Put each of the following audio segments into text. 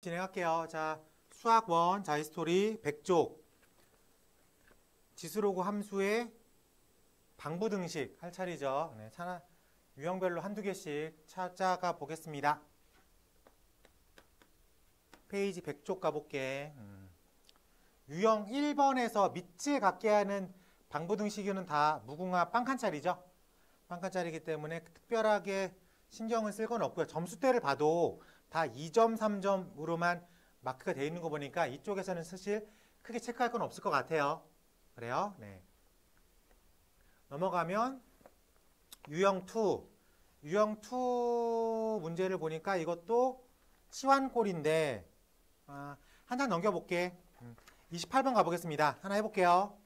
진행할게요. 자, 수학 1 자히스토리 100쪽 지수로그 함수의 방부등식 할 차례죠. 네, 유형별로 한두 개씩 찾아가 보겠습니다. 페이지 100쪽 가볼게. 유형 1번에서 밑을 갖게 하는 방부등식은 다 무궁화 빵칸짜리죠. 빵칸짜리이기 때문에 특별하게 신경을 쓸 건 없고요. 점수대를 봐도 다 2점, 3점으로만 마크가 되어 있는 거 보니까 이쪽에서는 사실 크게 체크할 건 없을 것 같아요. 그래요? 네. 넘어가면 유형 2. 유형 2 문제를 보니까 이것도 치환골인데 한 장 넘겨볼게. 28번 가보겠습니다. 하나 해볼게요.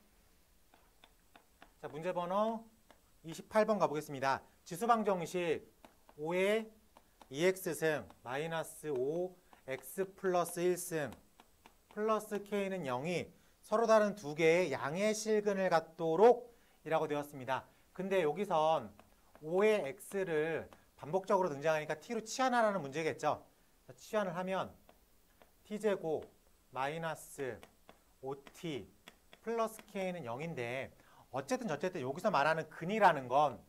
자, 문제 번호 28번 가보겠습니다. 지수방정식 5의 2x승 마이너스 5x 플러스 1승 플러스 k는 0이 서로 다른 두 개의 양의 실근을 갖도록 이라고 되었습니다. 근데 여기선 5의 x를 반복적으로 등장하니까 t로 치환하라는 문제겠죠. 치환을 하면 t제곱 마이너스 5t 플러스 k는 0인데 어쨌든 여기서 말하는 근이라는 건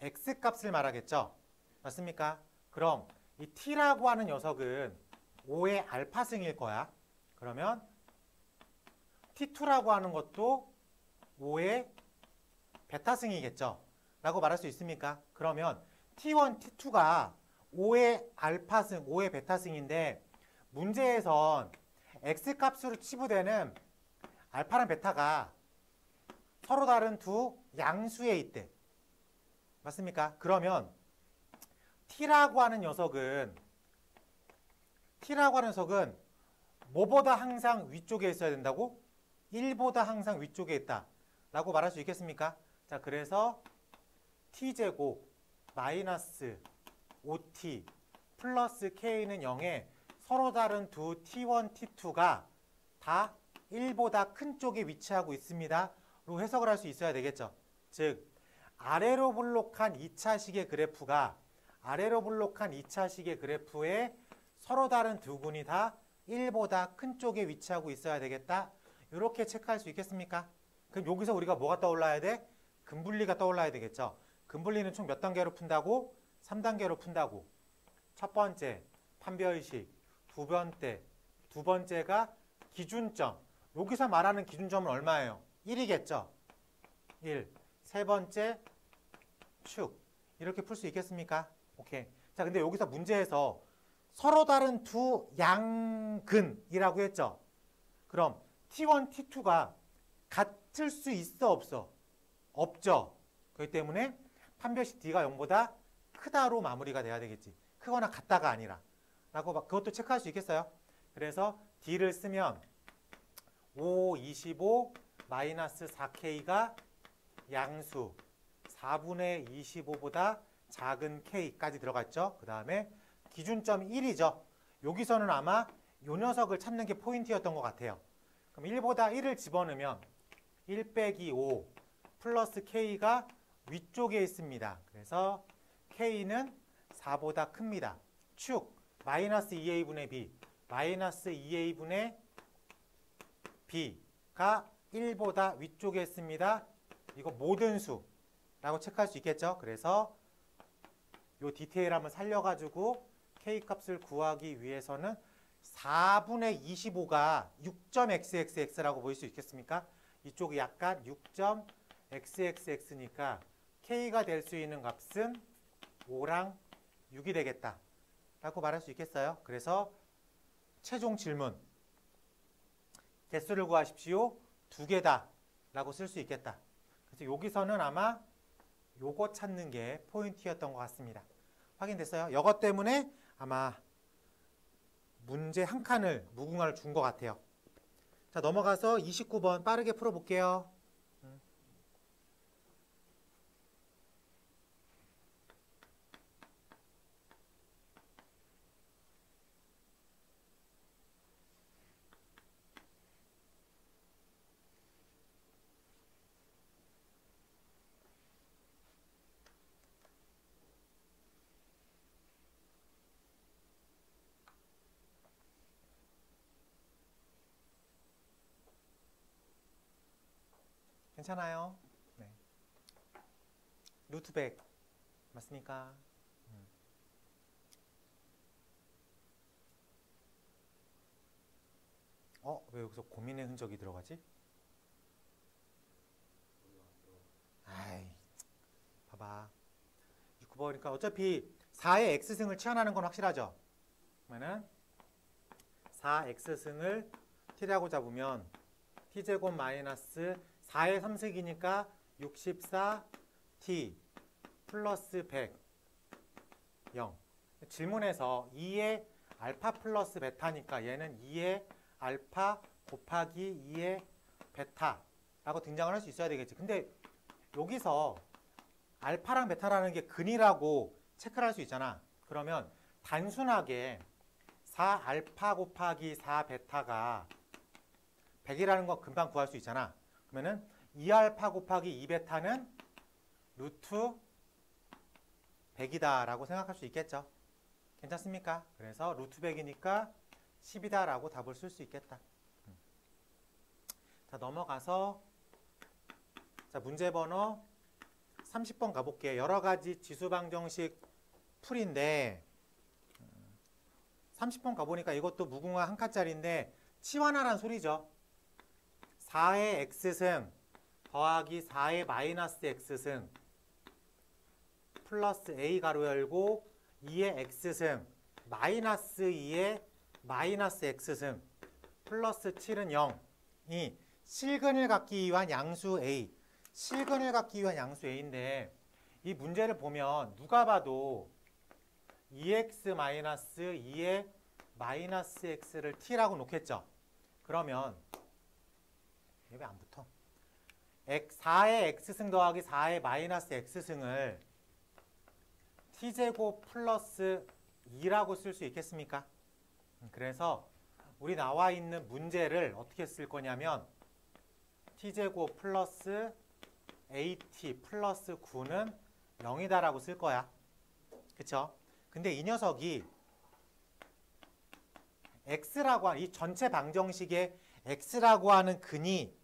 x값을 말하겠죠. 맞습니까? 그럼 이 t라고 하는 녀석은 5의 알파승일 거야. 그러면 t2라고 하는 것도 5의 베타승이겠죠. 라고 말할 수 있습니까? 그러면 t1, t2가 5의 알파승, 5의 베타승인데 문제에선 x값으로 치부되는 알파랑 베타가 서로 다른 두 양수에 있대. 맞습니까? 그러면 t라고 하는 녀석은 뭐보다 항상 위쪽에 있어야 된다고? 1보다 항상 위쪽에 있다 라고 말할 수 있겠습니까? 자, 그래서 t제곱 마이너스 5t 플러스 k는 0에 서로 다른 두 t1, t2가 다 1보다 큰 쪽에 위치하고 있습니다 로 해석을 할 수 있어야 되겠죠. 즉 아래로 블록한 2차식의 그래프가 아래로 블록한 2차식의 그래프에 서로 다른 두 군이 다 1보다 큰 쪽에 위치하고 있어야 되겠다. 이렇게 체크할 수 있겠습니까? 그럼 여기서 우리가 뭐가 떠올라야 돼? 근분리가 떠올라야 되겠죠. 근분리는 총 몇 단계로 푼다고? 3단계로 푼다고. 첫 번째, 판별식. 두 번째가 기준점. 여기서 말하는 기준점은 얼마예요? 1이겠죠. 1. 세 번째, 축. 이렇게 풀 수 있겠습니까? 오케이. 자, 근데 여기서 문제에서 서로 다른 두 양근이라고 했죠. 그럼 T1, T2가 같을 수 있어, 없어? 없죠. 그렇기 때문에 판별식 D가 0보다 크다로 마무리가 돼야 되겠지. 크거나 같다가 아니라. 라고 그것도 체크할 수 있겠어요. 그래서 D를 쓰면 5, 25, 마이너스 4K가 양수 4분의 25보다 작은 K까지 들어갔죠. 그 다음에 기준점 1이죠. 여기서는 아마 이 녀석을 찾는 게 포인트였던 것 같아요. 그럼 1보다 1을 집어넣으면 1 빼기 5 플러스 K가 위쪽에 있습니다. 그래서 K는 4보다 큽니다. 축 마이너스 2A분의 B 마이너스 2A분의 B가 1보다 위쪽에 있습니다. 이거 모든 수라고 체크할 수 있겠죠. 그래서 이 디테일 한번 살려가지고 K값을 구하기 위해서는 4분의 25가 6.xxx라고 보일 수 있겠습니까? 이쪽이 약간 6.xxx니까 K가 될 수 있는 값은 5랑 6이 되겠다 라고 말할 수 있겠어요. 그래서 최종 질문 개수를 구하십시오. 2개다 라고 쓸 수 있겠다. 그래서 여기서는 아마 요거 찾는 게 포인트였던 것 같습니다. 확인됐어요? 이것 때문에 아마 문제 한 칸을 무궁화를 준 것 같아요. 자, 넘어가서 29번 빠르게 풀어볼게요. 괜찮아요? 네. 루트 100 맞습니까? 왜 여기서 고민의 흔적이 들어가지? 아이, 봐봐. 9번이니까 어차피 4의 x승을 치환하는 건 확실하죠? 그러면은 4x승을 t라고 잡으면 t제곱 마이너스 4의 3승이니까 64t 플러스 100 0. 질문에서 2의 알파 플러스 베타니까 얘는 2의 알파 곱하기 2의 베타라고 등장을 할 수 있어야 되겠지. 근데 여기서 알파랑 베타라는 게 근이라고 체크를 할 수 있잖아. 그러면 단순하게 4알파 곱하기 4베타가 100이라는 거 금방 구할 수 있잖아. 그러면은 2알파 곱하기 2베타는 루트 100이다 라고 생각할 수 있겠죠. 괜찮습니까? 그래서 루트 100이니까 10이다 라고 답을 쓸 수 있겠다. 자, 넘어가서 자, 문제 번호 30번 가볼게요. 여러 가지 지수방정식 풀인데 30번 가보니까 이것도 무궁화 한 칸짜리인데 치환하란 소리죠. 4의 x승 더하기 4의 마이너스 x승 플러스 a 가로 열고 2의 x승 마이너스 2의 마이너스 x승 플러스 7은 0이 실근을 갖기 위한 양수 a 실근을 갖기 위한 양수 a인데 이 문제를 보면 누가 봐도 2x 마이너스 2의 마이너스 x를 t라고 놓겠죠. 그러면 이게 왜 안 붙어? 4의 x승 더하기 4의 마이너스 x승을 t제곱 플러스 2라고 쓸 수 있겠습니까? 그래서 우리 나와 있는 문제를 어떻게 쓸 거냐면 t제곱 플러스 at 플러스 9는 0이다라고 쓸 거야. 그쵸? 근데 이 녀석이 x라고 하는 이 전체 방정식의 x라고 하는 근이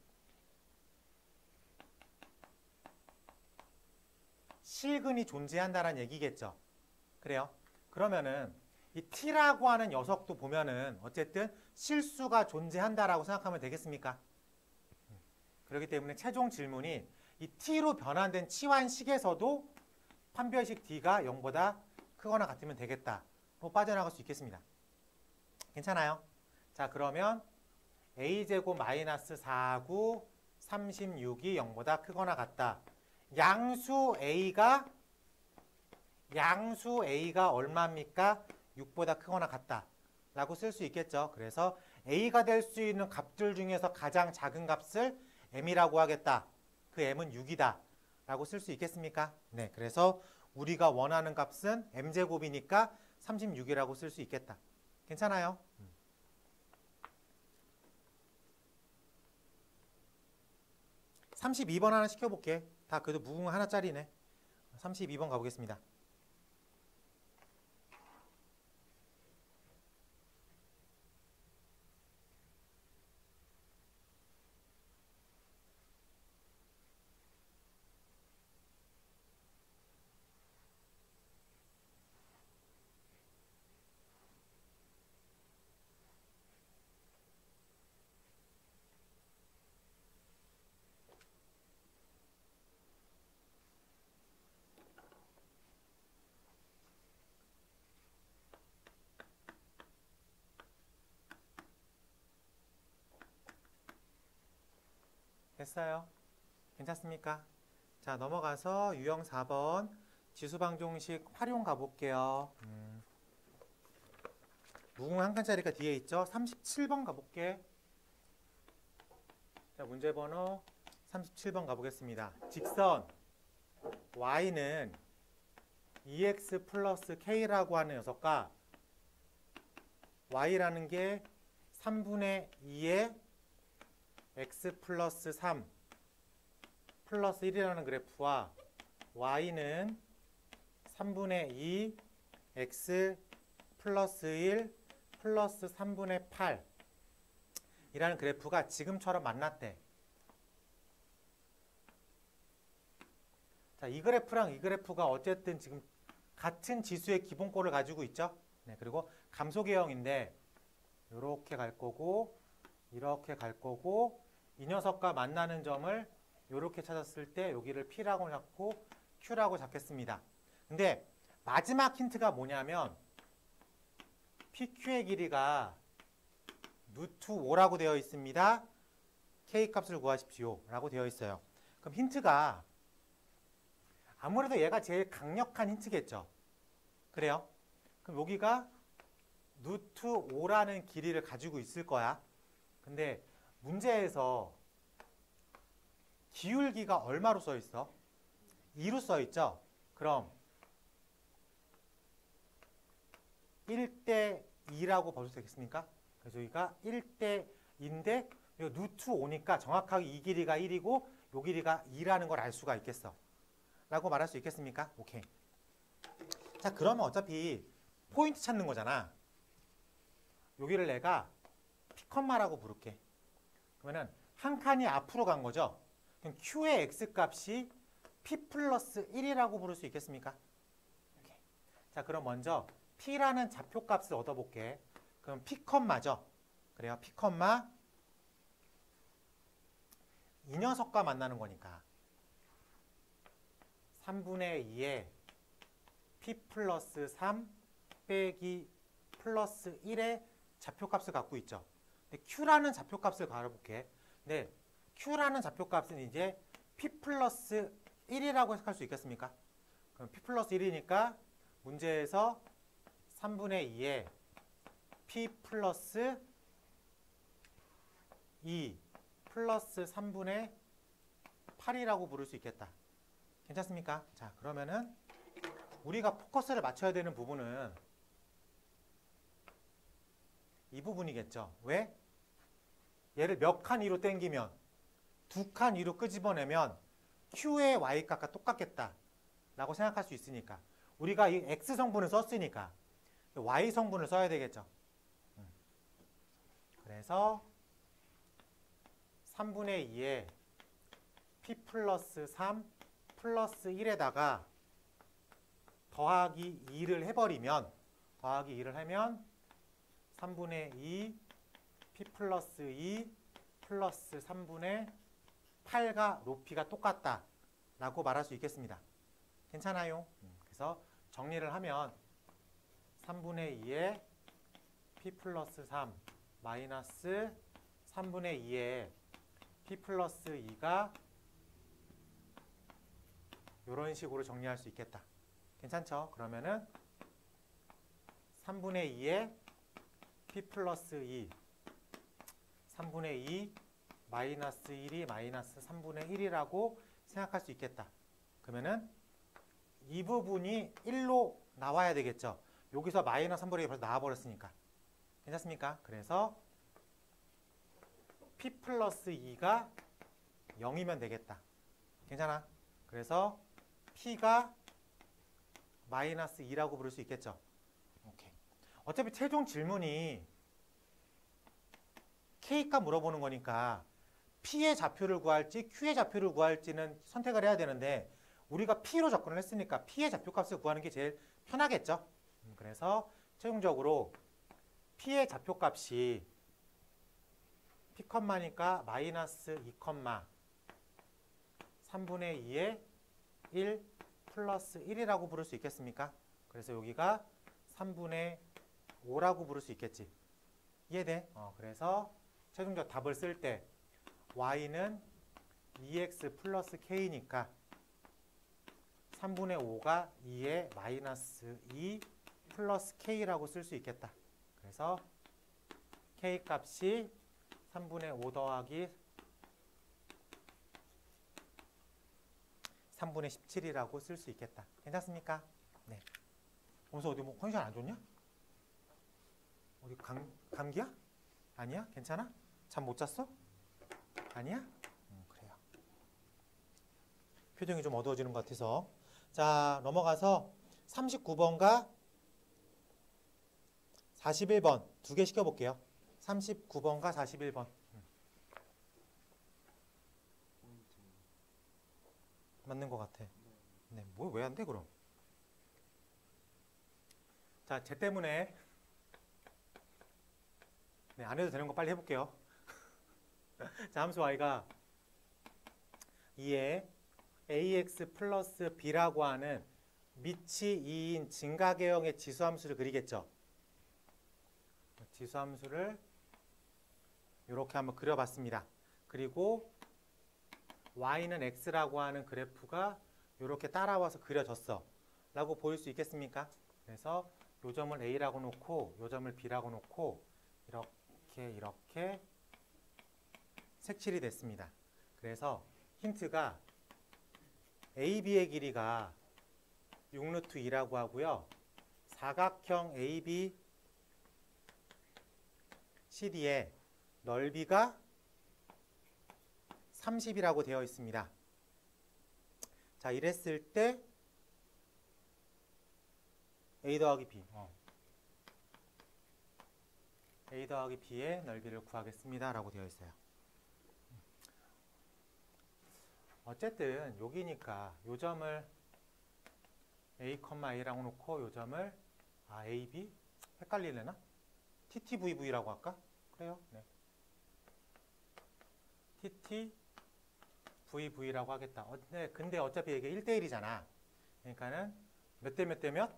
실근이 존재한다는 얘기겠죠. 그래요? 그러면은 이 t라고 하는 녀석도 보면은 어쨌든 실수가 존재한다라고 생각하면 되겠습니까? 그렇기 때문에 최종 질문이 이 t로 변환된 치환식에서도 판별식 d가 0보다 크거나 같으면 되겠다. 빠져나갈 수 있겠습니다. 괜찮아요? 자, 그러면 a제곱 마이너스 4구 36이 0보다 크거나 같다. 양수 a가 얼마입니까? 6보다 크거나 같다 라고 쓸 수 있겠죠. 그래서 a가 될 수 있는 값들 중에서 가장 작은 값을 m이라고 하겠다. 그 m은 6이다 라고 쓸 수 있겠습니까? 네, 그래서 우리가 원하는 값은 m제곱이니까 36이라고 쓸 수 있겠다. 괜찮아요? 32번 하나 시켜볼게. 다 그래도 무궁화 하나짜리네. 32번 가보겠습니다. 됐어요? 괜찮습니까? 자, 넘어가서 유형 4번 지수방정식 활용 가볼게요. 무궁화 한 칸짜리가 뒤에 있죠? 37번 가볼게. 자, 문제 번호 37번 가보겠습니다. 직선 y는 2x 플러스 k라고 하는 녀석과 y라는 게 3분의 2의 x 플러스 3 플러스 1이라는 그래프와 y는 3분의 2 x 플러스 1 플러스 3분의 8 이라는 그래프가 지금처럼 만났대. 자, 이 그래프랑 이 그래프가 어쨌든 지금 같은 지수의 기본꼴을 가지고 있죠. 네, 그리고 감소계형인데 이렇게 갈 거고 이렇게 갈 거고 이 녀석과 만나는 점을 이렇게 찾았을 때 여기를 P라고 잡고 Q라고 잡겠습니다. 근데 마지막 힌트가 뭐냐면 PQ의 길이가 루트 5라고 되어 있습니다. K 값을 구하십시오 라고 되어 있어요. 그럼 힌트가 아무래도 얘가 제일 강력한 힌트겠죠. 그래요? 그럼 여기가 루트 5라는 길이를 가지고 있을 거야. 근데 문제에서 기울기가 얼마로 써 있어? 2로 써 있죠? 그럼 1대 2라고 봐도 되겠습니까? 그래서 여기가 1대 2인데 루트 5니까 정확하게 이 길이가 1이고 이 길이가 2라는 걸 알 수가 있겠어. 라고 말할 수 있겠습니까? 오케이. 자, 그러면 어차피 포인트 찾는 거잖아. 여기를 내가 P컴마라고 부를게. 그러면은 한 칸이 앞으로 간 거죠. 그럼 Q의 X값이 P 플러스 1이라고 부를 수 있겠습니까? 오케이. 자, 그럼 먼저 P라는 좌표값을 얻어볼게. 그럼 P컴마죠. 그래요. P컴마 이 녀석과 만나는 거니까 3분의 2에 P 플러스 3 빼기 플러스 1의 좌표값을 갖고 있죠. 근데 Q라는 좌표값을 가려볼게. 근데 Q라는 좌표값은 이제 P 플러스 1이라고 해석할 수 있겠습니까? 그럼 P 플러스 1이니까 문제에서 3분의 2에 P 플러스 2 플러스 3분의 8이라고 부를 수 있겠다. 괜찮습니까? 자, 그러면은 우리가 포커스를 맞춰야 되는 부분은 이 부분이겠죠. 왜? 얘를 몇 칸 위로 당기면 2칸 위로 끄집어내면 Q의 Y값과 똑같겠다 라고 생각할 수 있으니까 우리가 이 X성분을 썼으니까 Y성분을 써야 되겠죠. 그래서 3분의 2에 P 플러스 3 플러스 1에다가 더하기 2를 해버리면 더하기 2를 하면 3분의 2 P 플러스 2 플러스 3분의 8가 높이가 똑같다 라고 말할 수 있겠습니다. 괜찮아요? 그래서 정리를 하면 3분의 2에 P 플러스 3 마이너스 3분의 2에 P 플러스 2가 이런 식으로 정리할 수 있겠다. 괜찮죠? 그러면은 3분의 2에 P 플러스 2 3분의 2 마이너스 1이 마이너스 3분의 1이라고 생각할 수 있겠다. 그러면은 이 부분이 1로 나와야 되겠죠. 여기서 마이너스 3분의 2이 벌써 나와버렸으니까. 괜찮습니까? 그래서 P 플러스 2가 0이면 되겠다. 괜찮아? 그래서 P가 마이너스 2라고 부를 수 있겠죠. 오케이. 어차피 최종 질문이 K값 물어보는 거니까 P의 좌표를 구할지 Q의 좌표를 구할지는 선택을 해야 되는데 우리가 P로 접근을 했으니까 P의 좌표값을 구하는 게 제일 편하겠죠. 그래서 최종적으로 P의 좌표값이 P컴마니까 마이너스 2, 3분의 2에 1 플러스 1이라고 부를 수 있겠습니까? 그래서 여기가 3분의 5라고 부를 수 있겠지. 이해돼? 그래서 최종적 답을 쓸 때 y는 2x 플러스 k니까 3분의 5가 2에 마이너스 2 플러스 k라고 쓸 수 있겠다. 그래서 k 값이 3분의 5 더하기 3분의 17이라고 쓸 수 있겠다. 괜찮습니까? 네. 오늘 어디 뭐 컨디션 안 좋냐? 어디 감기야? 아니야? 괜찮아? 잠 못 잤어? 아니야? 그래요. 표정이 좀 어두워지는 것 같아서. 자, 넘어가서 39번과 41번 두 개 시켜볼게요. 39번과 41번. 맞는 것 같아. 네, 뭐 왜 안 돼 그럼? 자, 쟤 때문에 네, 안 해도 되는 거 빨리 해볼게요. 자, 함수 y가 2에 ax 플러스 b라고 하는 밑이 2인 증가계형의 지수함수를 그리겠죠. 지수함수를 이렇게 한번 그려봤습니다. 그리고 y는 x라고 하는 그래프가 이렇게 따라와서 그려졌어 라고 보일 수 있겠습니까? 그래서 요 점을 a라고 놓고 요 점을 b라고 놓고 이렇게 색칠이 됐습니다. 그래서 힌트가 AB의 길이가 6루트 2라고 하고요. 사각형 AB CD의 넓이가 30이라고 되어 있습니다. 자, 이랬을 때 A 더하기 B A 더하기 B의 넓이를 구하겠습니다 라고 되어 있어요. 어쨌든 여기니까 요 점을 A, A라고 놓고 요 점을 A, B 헷갈리려나? TTVV라고 할까? 그래요. 네. TTVV라고 하겠다. 네, 근데 어차피 이게 1대1이잖아. 그러니까는 몇 대 몇 대 몇?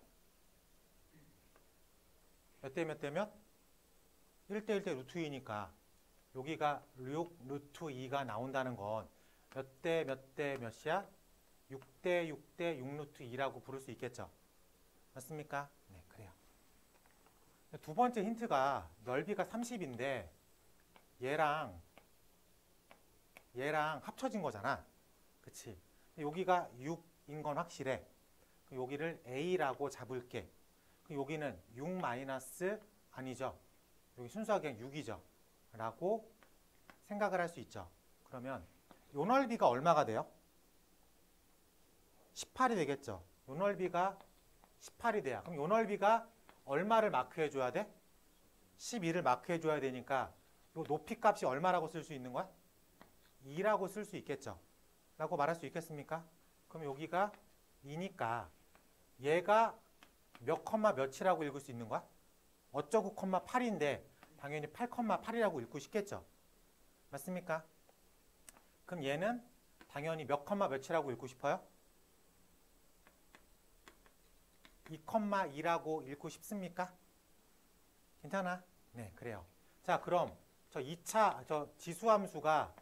몇 대 몇 대 몇? 1대 1대 루트 2니까 여기가 6 루트 2가 나온다는 건 몇 대 몇 대 몇이야? 6대 6대 6 루트 2라고 부를 수 있겠죠. 맞습니까? 네, 그래요. 두 번째 힌트가 넓이가 30인데 얘랑 합쳐진 거잖아. 그치? 여기가 6인 건 확실해. 여기를 A라고 잡을게. 여기는 6 마이너스 아니죠. 여기 순수하게 그냥 6이죠. 라고 생각을 할 수 있죠. 그러면 요 넓이가 얼마가 돼요? 18이 되겠죠. 요 넓이가 18이 돼야. 그럼 요 넓이가 얼마를 마크해 줘야 돼? 12를 마크해 줘야 되니까 요 높이 값이 얼마라고 쓸 수 있는 거야? 2라고 쓸 수 있겠죠. 라고 말할 수 있겠습니까? 그럼 여기가 2니까 얘가 몇 컴마 몇이라고 읽을 수 있는 거야? 어쩌고 컴마 8인데 당연히 8 컴마 8이라고 읽고 싶겠죠. 맞습니까? 그럼 얘는 당연히 몇 컴마 몇이라고 읽고 싶어요? 2 컴마 2라고 읽고 싶습니까? 괜찮아? 네, 그래요. 자, 그럼 저 2차 저 지수함수가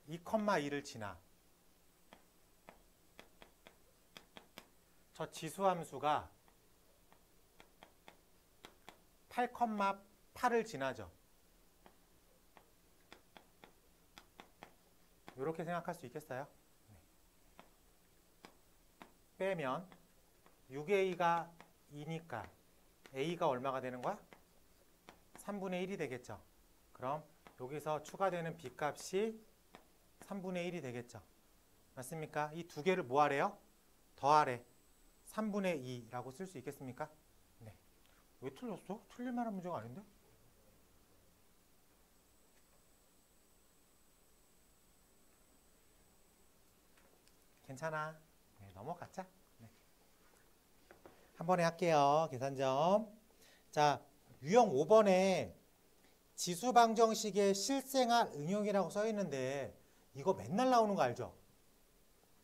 2, 2를 지나. 저 지수함수가 8, 8을 지나죠. 이렇게 생각할 수 있겠어요? 네. 빼면 6a가 2니까 a가 얼마가 되는 거야? 3분의 1이 되겠죠. 그럼 여기서 추가되는 b값이 3분의 1이 되겠죠. 맞습니까? 이 두 개를 뭐 하래요? 더하래. 3분의 2라고 쓸 수 있겠습니까? 네. 왜 틀렸어? 틀릴 만한 문제가 아닌데? 괜찮아. 네, 넘어가자. 네. 한 번에 할게요. 계산점. 자, 유형 5번에 지수방정식의 실생활 응용이라고 써 있는데 이거 맨날 나오는 거 알죠?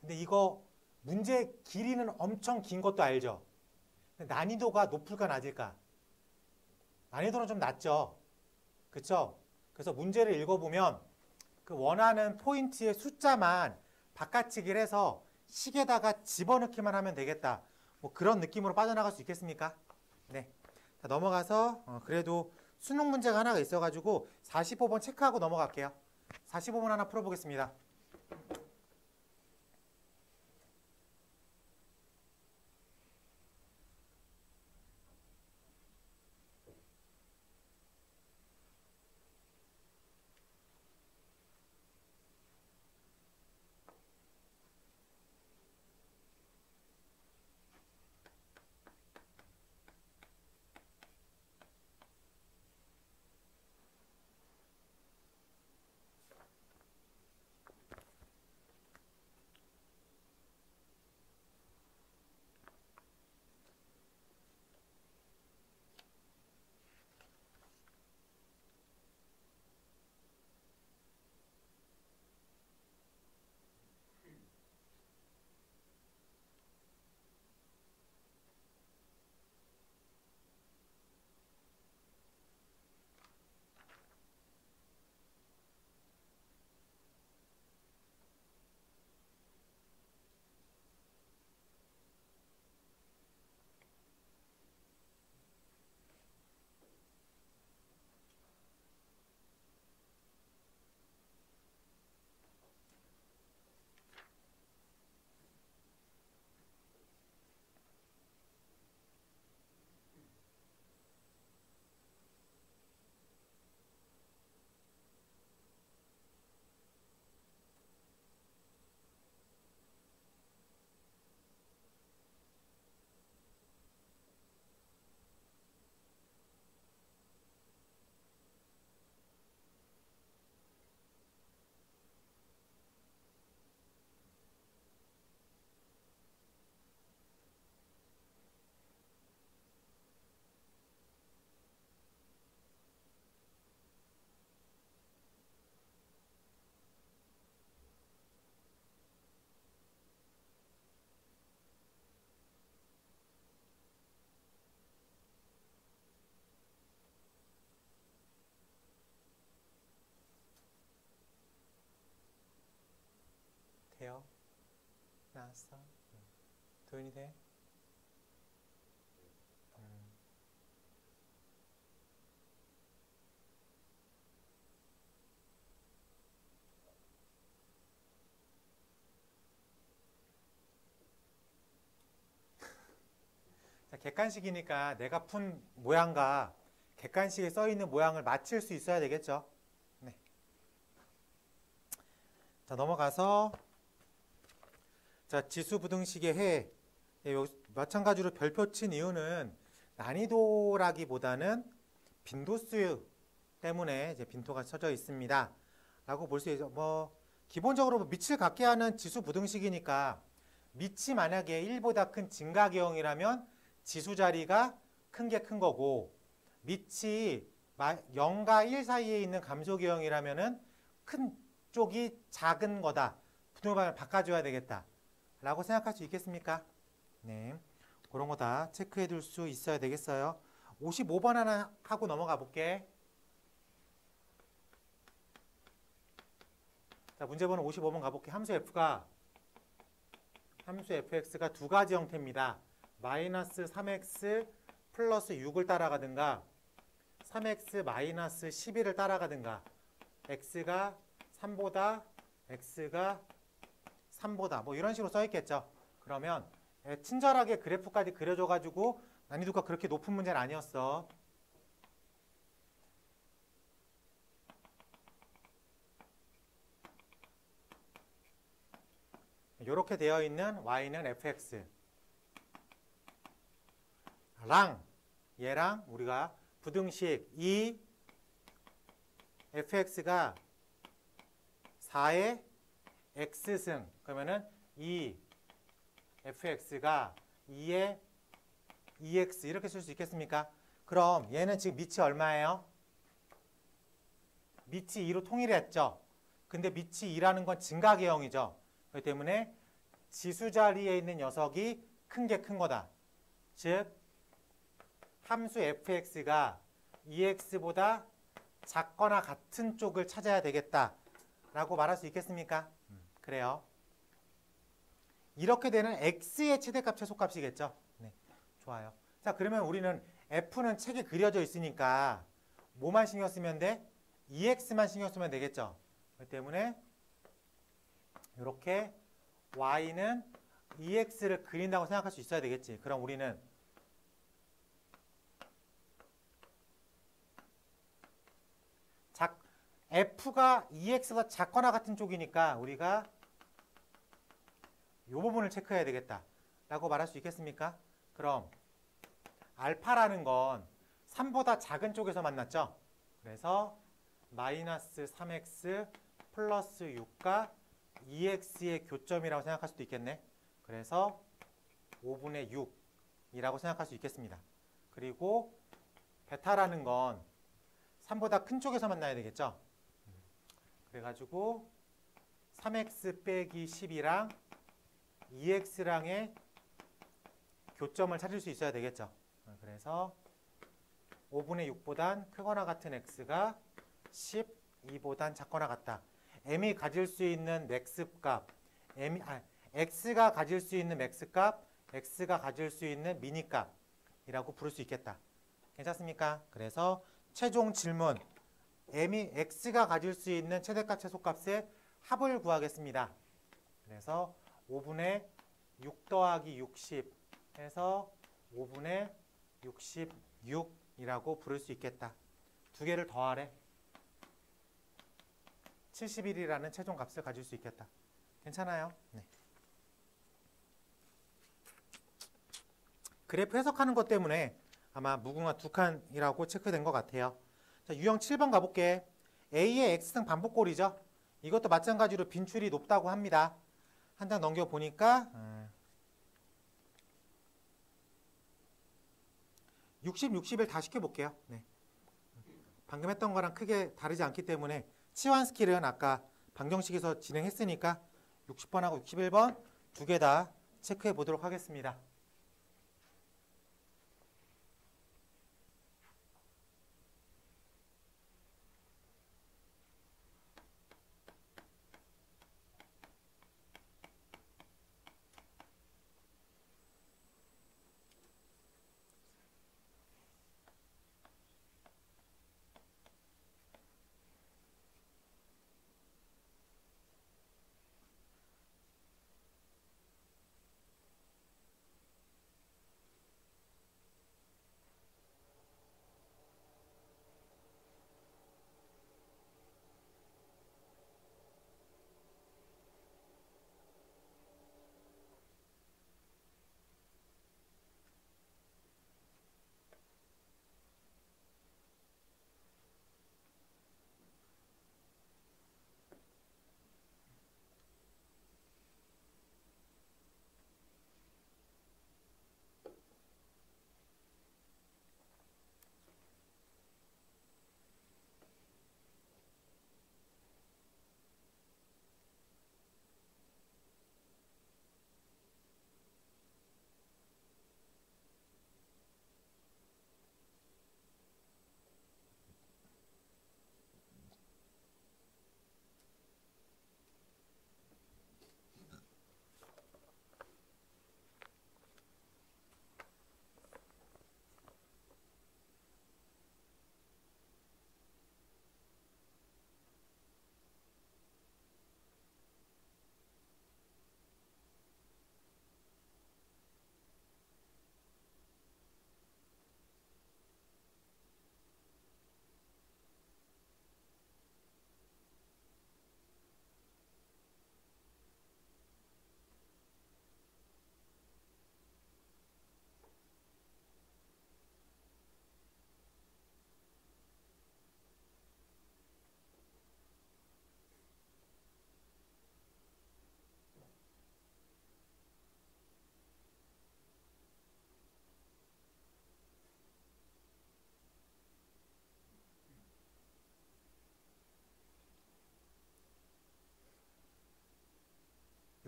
근데 이거 문제 길이는 엄청 긴 것도 알죠? 난이도가 높을까 낮을까? 난이도는 좀 낮죠? 그쵸? 그래서 문제를 읽어보면 그 원하는 포인트의 숫자만 바꿔치기를 해서 식에다가 집어넣기만 하면 되겠다. 뭐 그런 느낌으로 빠져나갈 수 있겠습니까? 네. 자, 넘어가서 그래도 수능 문제가 하나가 있어가지고 45번 체크하고 넘어갈게요. 45번 하나 풀어보겠습니다. 돼요? 나왔어? 도윤이 돼? 자, 객관식이니까 내가 푼 모양과 객관식에 써 있는 모양을 맞출 수 있어야 되겠죠? 네. 자, 넘어가서 자, 지수부등식의 해. 예, 마찬가지로 별표 친 이유는 난이도라기보다는 빈도수 때문에 이제 빈도가 쳐져 있습니다. 라고 볼 수 있죠. 기본적으로 밑을 갖게 하는 지수부등식이니까 밑이 만약에 1보다 큰 증가계형이라면 지수 자리가 큰 게 큰 거고, 밑이 0과 1 사이에 있는 감소계형이라면은 큰 쪽이 작은 거다. 부등호방을 바꿔줘야 되겠다. 라고 생각할 수 있겠습니까? 네. 그런 거 다 체크해 둘 수 있어야 되겠어요. 55번 하나 하고 넘어가 볼게. 자, 문제번호 55번 가볼게. 함수 fx가 두 가지 형태입니다. 마이너스 3x 플러스 6을 따라가든가 3x 마이너스 11을 따라가든가 x가 3보다 x가 3보다 뭐 이런 식으로 써 있겠죠. 그러면 친절하게 그래프까지 그려줘가지고 난이도가 그렇게 높은 문제는 아니었어. 이렇게 되어 있는 y는 fx 랑 얘랑 우리가 부등식 이 fx가 4의 x승 그러면은 이 fx가 2의 2x 이렇게 쓸 수 있겠습니까? 그럼 얘는 지금 밑이 얼마예요? 밑이 2로 통일했죠. 근데 밑이 2라는 건 증가계형이죠. 그렇기 때문에 지수 자리에 있는 녀석이 큰 게 큰 거다. 즉 함수 fx가 2x보다 작거나 같은 쪽을 찾아야 되겠다 라고 말할 수 있겠습니까? 그래요. 이렇게 되는 x의 최대값 최소값이겠죠. 네, 좋아요. 자, 그러면 우리는 f는 책에 그려져 있으니까 뭐만 신경 쓰면 돼? 2x만 신경 쓰면 되겠죠. 그렇기 때문에 이렇게 y는 2x를 그린다고 생각할 수 있어야 되겠지. 그럼 우리는 f가 2x보다 작거나 같은 쪽이니까 우리가 이 부분을 체크해야 되겠다 라고 말할 수 있겠습니까? 그럼 알파라는 건 3보다 작은 쪽에서 만났죠? 그래서 마이너스 3x 플러스 6과 2x의 교점이라고 생각할 수도 있겠네. 그래서 5분의 6이라고 생각할 수 있겠습니다. 그리고 베타라는 건 3보다 큰 쪽에서 만나야 되겠죠? 그래가지고 3x 빼기 10이랑 2x랑의 교점을 찾을 수 있어야 되겠죠. 그래서 5분의 6보단 크거나 같은 x가 12보단 작거나 같다. m이 가질 수 있는 맥스값, x가 가질 수 있는 맥스값, x가 가질 수 있는 미니값이라고 부를 수 있겠다. 괜찮습니까? 그래서 최종 질문 x가 가질 수 있는 최대값 최소값의 합을 구하겠습니다. 그래서 5분의 6 더하기 60 해서 5분의 66이라고 부를 수 있겠다. 두 개를 더하래. 71이라는 최종 값을 가질 수 있겠다. 괜찮아요? 네. 그래프 해석하는 것 때문에 아마 무궁화 2칸이라고 체크된 것 같아요. 자, 유형 7번 가볼게. A의 X등 반복골이죠. 이것도 마찬가지로 빈출이 높다고 합니다. 한 장 넘겨보니까 60, 60을 다 시켜볼게요. 네. 방금 했던 거랑 크게 다르지 않기 때문에 치환 스킬은 아까 방정식에서 진행했으니까 60번하고 61번 두 개 다 체크해 보도록 하겠습니다.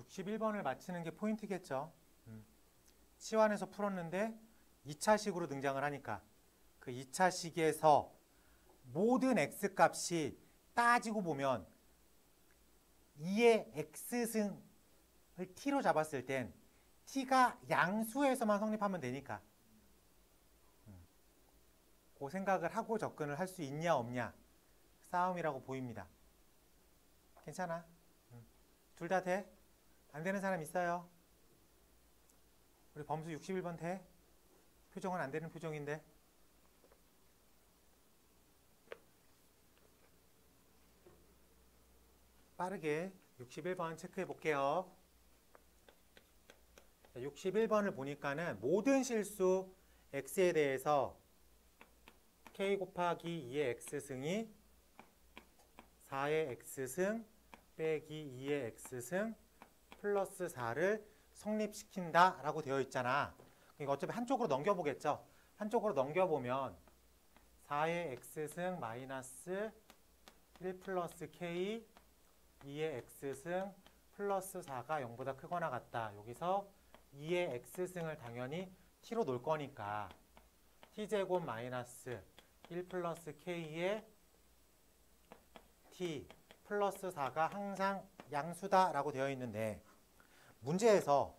61번을 맞히는 게 포인트겠죠. 치환해서 풀었는데 2차식으로 등장을 하니까 그 2차식에서 모든 x값이 따지고 보면 2의 x승을 t로 잡았을 땐 t가 양수에서만 성립하면 되니까 그 생각을 하고 접근을 할 수 있냐 없냐 싸움이라고 보입니다. 괜찮아? 둘 다 돼? 안 되는 사람 있어요? 우리 범수 61번 돼? 표정은 안 되는 표정인데. 빠르게 61번 체크해 볼게요. 61번을 보니까는 모든 실수 x에 대해서 k 곱하기 2의 x승이 4의 x승 빼기 2의 x승 플러스 4를 성립시킨다 라고 되어 있잖아. 그러니까 어차피 한쪽으로 넘겨보겠죠. 한쪽으로 넘겨보면 4의 x승 마이너스 1 플러스 k 2의 x승 플러스 4가 0보다 크거나 같다. 여기서 2의 x승을 당연히 t로 놓을 거니까 t제곱 마이너스 1 플러스 k의 t 플러스 4가 항상 양수다 라고 되어 있는데 문제에서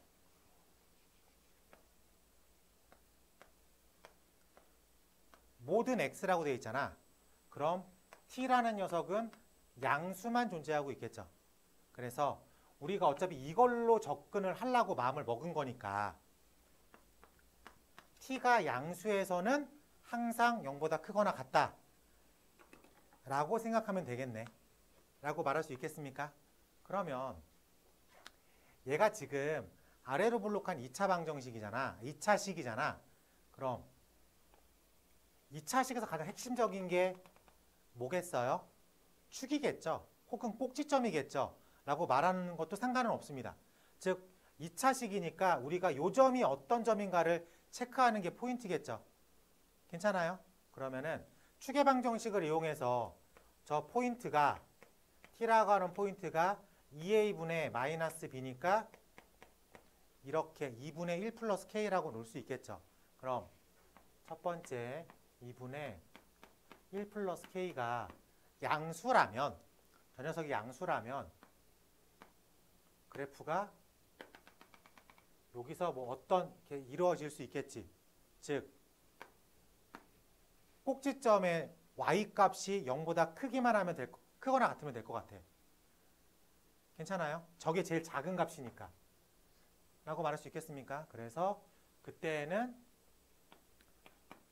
모든 x라고 되어 있잖아. 그럼 t라는 녀석은 양수만 존재하고 있겠죠. 그래서 우리가 어차피 이걸로 접근을 하려고 마음을 먹은 거니까 t가 양수에서는 항상 0보다 크거나 같다 라고 생각하면 되겠네 라고 말할 수 있겠습니까? 그러면 얘가 지금 아래로 블록한 2차 방정식이잖아. 2차식이잖아. 그럼 2차식에서 가장 핵심적인 게 뭐겠어요? 축이겠죠. 혹은 꼭지점이겠죠. 라고 말하는 것도 상관은 없습니다. 즉 2차식이니까 우리가 요 점이 어떤 점인가를 체크하는 게 포인트겠죠. 괜찮아요? 그러면은 축의 방정식을 이용해서 저 포인트가 t라고 하는 포인트가 2a분의 마이너스 b니까 이렇게 2분의 1 플러스 k라고 놓을 수 있겠죠. 그럼 첫 번째 2분의 1 플러스 k가 양수라면 저 녀석이 양수라면 그래프가 여기서 뭐 어떤 게 이루어질 수 있겠지. 즉 꼭지점의 y값이 0보다 크기만 하면 크거나 같으면 될 것 같아. 괜찮아요? 저게 제일 작은 값이니까 라고 말할 수 있겠습니까? 그래서 그때는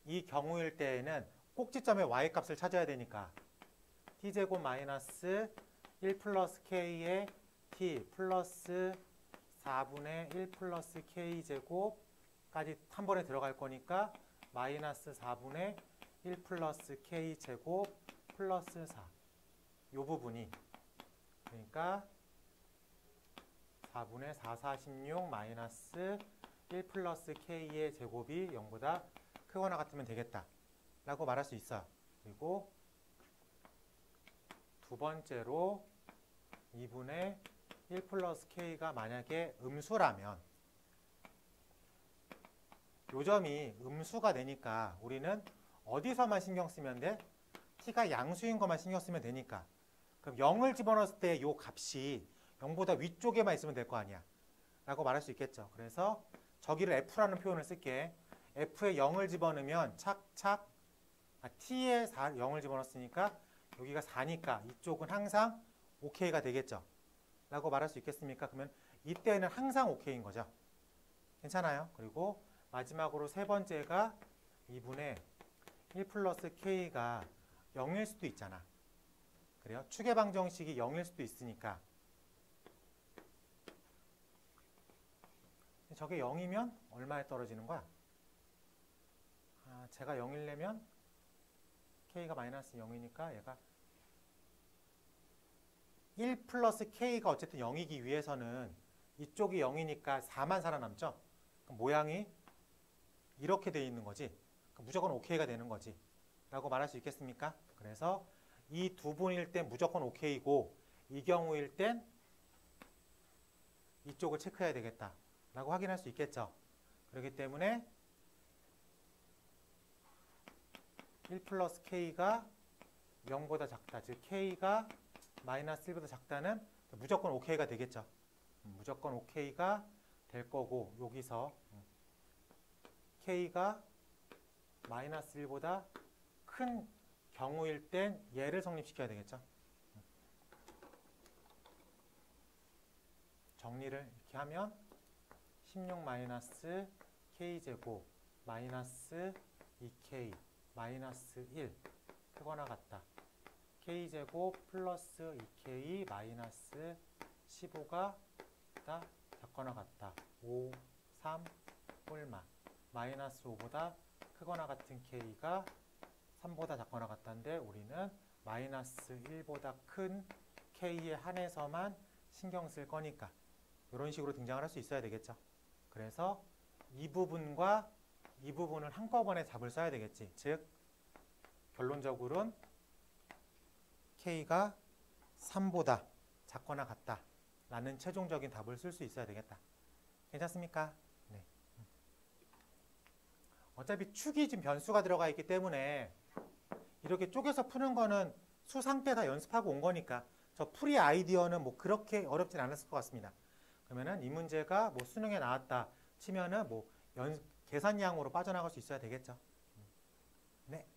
이 경우일 때에는 꼭지점의 y값을 찾아야 되니까 t제곱 마이너스 1 플러스 k의 t 플러스 4분의 1 플러스 k제곱까지 한 번에 들어갈 거니까 마이너스 4분의 1 플러스 k제곱 플러스 4 이 부분이 그러니까 4분의 4, 46 마이너스 1 플러스 k의 제곱이 0보다 크거나 같으면 되겠다 라고 말할 수 있어요. 그리고 두 번째로 2분의 1 플러스 k가 만약에 음수라면 요 점이 음수가 되니까 우리는 어디서만 신경 쓰면 돼? t가 양수인 것만 신경 쓰면 되니까 그럼 0을 집어넣었을 때 요 값이 0보다 위쪽에만 있으면 될 거 아니야 라고 말할 수 있겠죠. 그래서 저기를 f라는 표현을 쓸게. f에 0을 집어넣으면 착착 t에 0을 집어넣었으니까 여기가 4니까 이쪽은 항상 OK가 되겠죠. 라고 말할 수 있겠습니까? 그러면 이때는 항상 OK인 거죠. 괜찮아요? 그리고 마지막으로 세 번째가 2분의 1 플러스 k가 0일 수도 있잖아. 그래요? 축의 방정식이 0일 수도 있으니까 저게 0이면 얼마에 떨어지는 거야? 제가 0이려면 k가 마이너스 0이니까 얘가 1 플러스 k가 어쨌든 0이기 위해서는 이쪽이 0이니까 4만 살아남죠? 그럼 모양이 이렇게 돼 있는 거지. 무조건 OK가 되는 거지. 라고 말할 수 있겠습니까? 그래서 이 두 분일 땐 무조건 OK이고 이 경우일 땐 이쪽을 체크해야 되겠다 라고 확인할 수 있겠죠. 그렇기 때문에 1 플러스 k가 0보다 작다, 즉 k가 마이너스 1보다 작다는 무조건 OK가 되겠죠. 무조건 OK가 될 거고, 여기서 k가 마이너스 1보다 큰 경우일 땐 얘를 성립시켜야 되겠죠. 정리를 이렇게 하면 16 마이너스 k제곱 마이너스 2k 마이너스 1 크거나 같다. k제곱 플러스 2k 마이너스 15가 다 작거나 같다. 5, 3, 꼴마 마이너스 5보다 크거나 같은 k가 3보다 작거나 같다는데 우리는 마이너스 1보다 큰 k에 한해서만 신경 쓸 거니까 이런 식으로 등장을 할 수 있어야 되겠죠. 그래서 이 부분과 이 부분을 한꺼번에 답을 써야 되겠지. 즉 결론적으로는 k가 3보다 작거나 같다 라는 최종적인 답을 쓸 수 있어야 되겠다. 괜찮습니까? 네. 어차피 축이 지금 변수가 들어가 있기 때문에 이렇게 쪼개서 푸는 거는 수상 때 다 연습하고 온 거니까 저 풀이 아이디어는 뭐 그렇게 어렵진 않았을 것 같습니다. 그러면은 이 문제가 뭐 수능에 나왔다 치면은 뭐 계산량으로 빠져나갈 수 있어야 되겠죠. 네.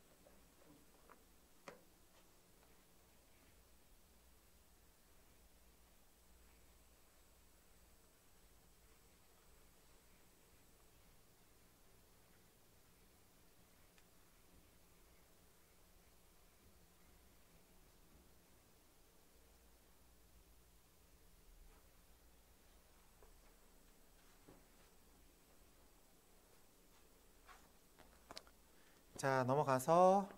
자, 넘어가서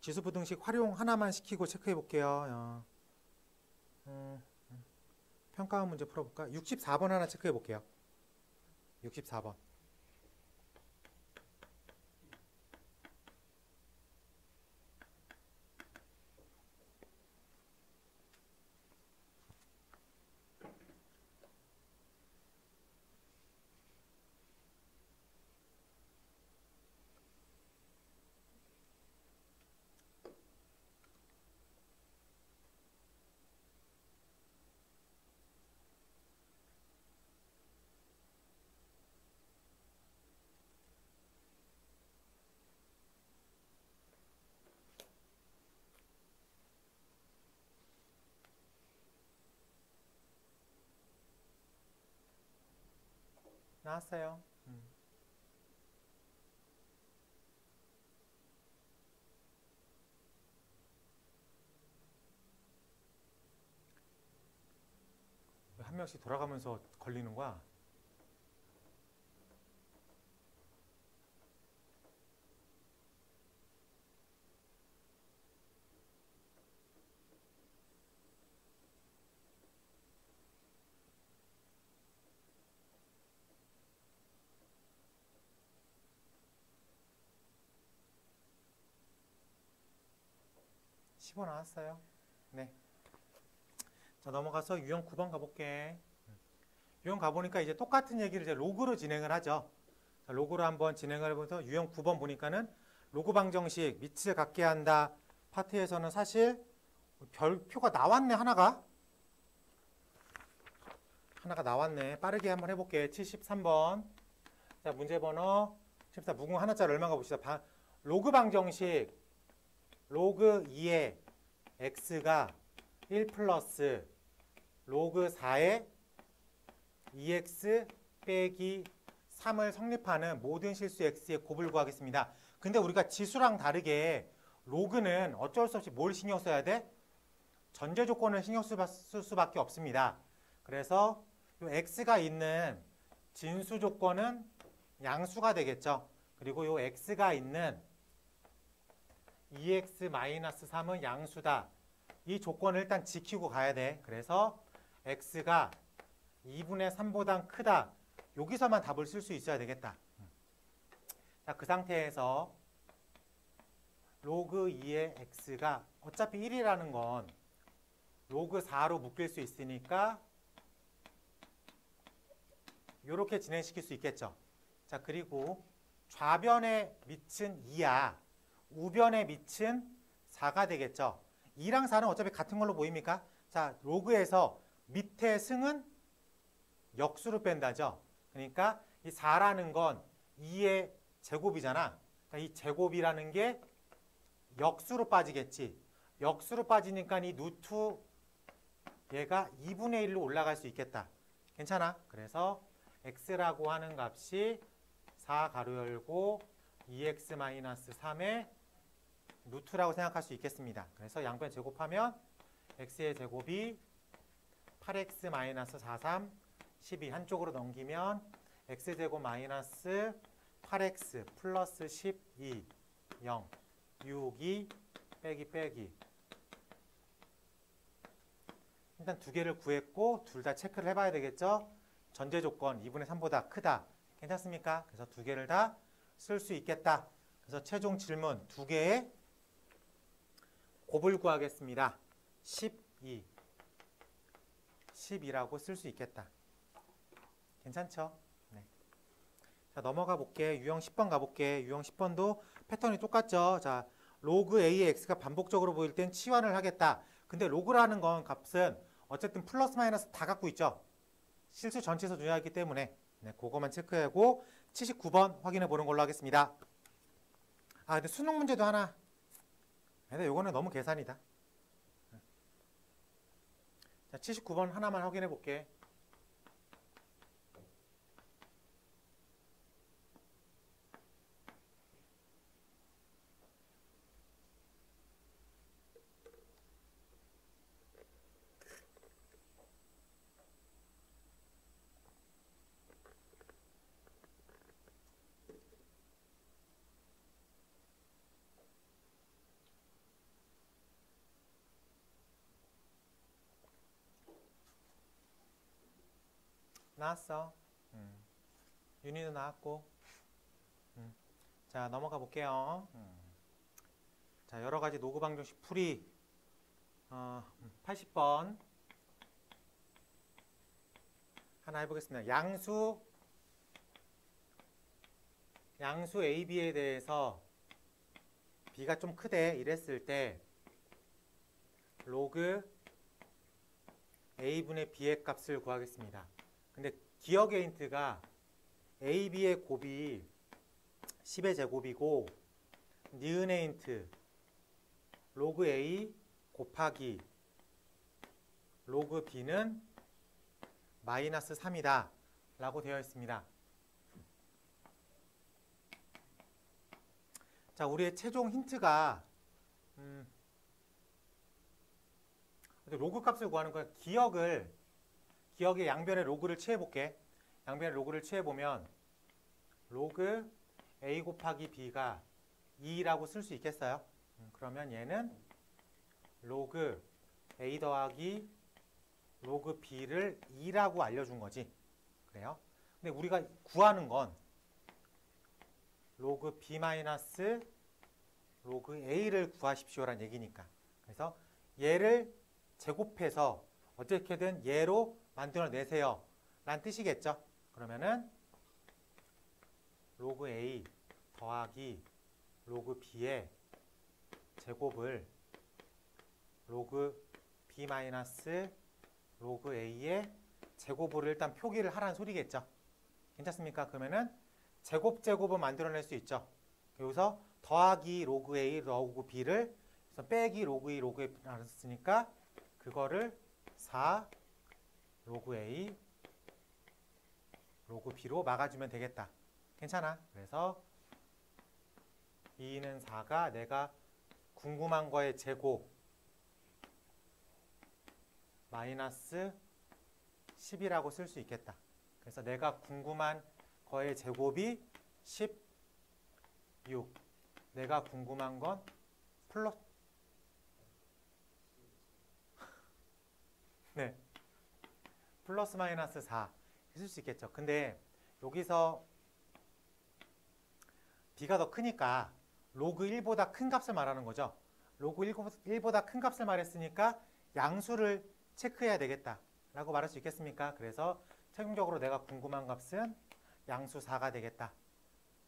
지수부등식 활용 하나만 시키고 체크해 볼게요. 평가원 문제 풀어볼까? 64번 하나 체크해 볼게요. 64번. 나왔어요. 한 명씩 돌아가면서 걸리는 거야. (10번) 나왔어요. 네. 자, 넘어가서 유형 9번 가볼게. 유형 가보니까 이제 똑같은 얘기를 이제 로그로 진행을 하죠. 자, 로그로 한번 진행을 해보면서 유형 9번 보니까는 로그 방정식 밑을 갖게 한다 파트에서는 사실 별표가 나왔네. 하나가 나왔네. 빠르게 한번 해볼게. 73번. 자, 문제 번호 74 무궁 하나짜리 얼마인가 봅시다. 로그 방정식 로그 2의 x가 1 플러스 로그 4의 2x 빼기 3을 성립하는 모든 실수 x의 곱을 구하겠습니다. 근데 우리가 지수랑 다르게 로그는 어쩔 수 없이 뭘 신경 써야 돼? 전제 조건을 신경 쓸 수밖에 없습니다. 그래서 이 x가 있는 진수 조건은 양수가 되겠죠. 그리고 이 x가 있는 2x-3은 양수다. 이 조건을 일단 지키고 가야 돼. 그래서 x가 2분의 3보다 크다. 여기서만 답을 쓸 수 있어야 되겠다. 자, 그 상태에서 로그 2의 x가 어차피 1이라는 건 로그 4로 묶일 수 있으니까 이렇게 진행시킬 수 있겠죠. 자, 그리고 좌변의 밑은 2야. 우변의 밑은 4가 되겠죠. 2랑 4는 어차피 같은 걸로 보입니까? 자, 로그에서 밑에 승은 역수로 뺀다죠. 그러니까 이 4라는 건 2의 제곱이잖아. 그러니까 이 제곱이라는 게 역수로 빠지겠지. 역수로 빠지니까 이 루트 얘가 2분의 1로 올라갈 수 있겠다. 괜찮아? 그래서 x라고 하는 값이 4 가로 열고 2x-3의 루트라고 생각할 수 있겠습니다. 그래서 양변 제곱하면 x의 제곱이 8x-43 12 한쪽으로 넘기면 x제곱 마이너스 8x 플러스 12 0 6이 빼기 일단 두 개를 구했고 둘 다 체크를 해봐야 되겠죠. 전제 조건 2분의 3보다 크다. 괜찮습니까? 그래서 두 개를 다 쓸 수 있겠다. 그래서 최종 질문 두 개의 곱을 구하겠습니다. 12 12라고 쓸 수 있겠다. 괜찮죠? 네. 자, 넘어가 볼게. 유형 10번 가볼게. 유형 10번도 패턴이 똑같죠. 자, 로그 A의 X가 반복적으로 보일 땐 치환을 하겠다. 근데 로그라는 건 값은 어쨌든 플러스 마이너스 다 갖고 있죠. 실수 전체에서 중요하기 때문에 네, 그거만 체크하고 79번 확인해 보는 걸로 하겠습니다. 아, 근데 수능 문제도 하나. 근데 요거는 너무 계산이다. 자, 79번 하나만 확인해 볼게. 나왔어. 윤희도 나왔고. 자, 넘어가 볼게요. 자, 여러 가지 노구 방정식 풀이 80번 하나 해보겠습니다. 양수 A, B에 대해서 B가 좀 크대 이랬을 때 로그 A분의 B의 값을 구하겠습니다. 근데 기억의 힌트가 A, B의 곱이 10의 제곱이고 니은의 힌트 로그 A 곱하기 로그 B는 마이너스 3이다 라고 되어 있습니다. 자, 우리의 최종 힌트가 로그 값을 구하는 거야. 기억의 양변의 로그를 취해볼게. 양변의 로그를 취해보면 로그 A 곱하기 B가 2라고 쓸 수 있겠어요? 그러면 얘는 로그 A 더하기 로그 B를 2라고 알려준 거지. 그래요? 근데 우리가 구하는 건 로그 B 마이너스 로그 A를 구하십시오라는 얘기니까. 그래서 얘를 제곱해서 어떻게든 얘로 만들어내세요 라는 뜻이겠죠. 그러면은 로그 A 더하기 로그 B의 제곱을 로그 B 마이너스 로그 A의 제곱으로 일단 표기를 하라는 소리겠죠. 괜찮습니까? 그러면은 제곱은 만들어낼 수 있죠. 여기서 더하기 로그 A 로그 B를 그래서 빼기 로그 A 로그 B 나눴으니까 그거를 4 로그 A 로그 B로 막아주면 되겠다. 괜찮아. 그래서 2는 4가 내가 궁금한 거의 제곱 마이너스 10이라고 쓸 수 있겠다. 그래서 내가 궁금한 거의 제곱이 16. 내가 궁금한 건 플러스 네. 플러스 마이너스 4 있을 수 있겠죠. 근데 여기서 B가 더 크니까 로그 1보다 큰 값을 말하는 거죠. 로그 1보다 큰 값을 말했으니까 양수를 체크해야 되겠다 라고 말할 수 있겠습니까? 그래서 최종적으로 내가 궁금한 값은 양수 4가 되겠다.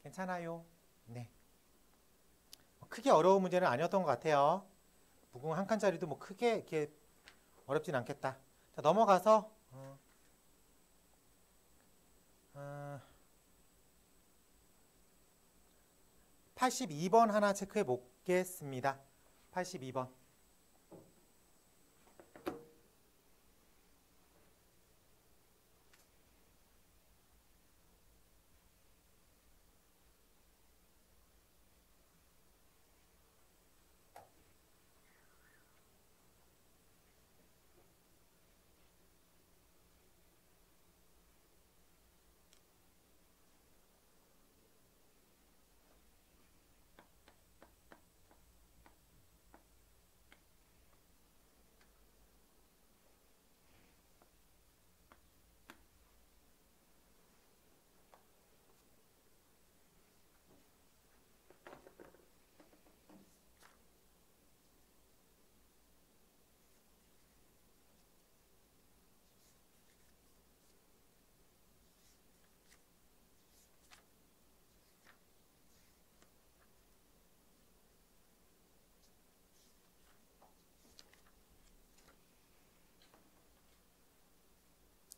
괜찮아요? 네. 크게 어려운 문제는 아니었던 것 같아요. 무궁화 한 칸짜리도 뭐 크게 이렇게 어렵진 않겠다. 자, 넘어가서 82번 하나 체크해 보겠습니다. 82번.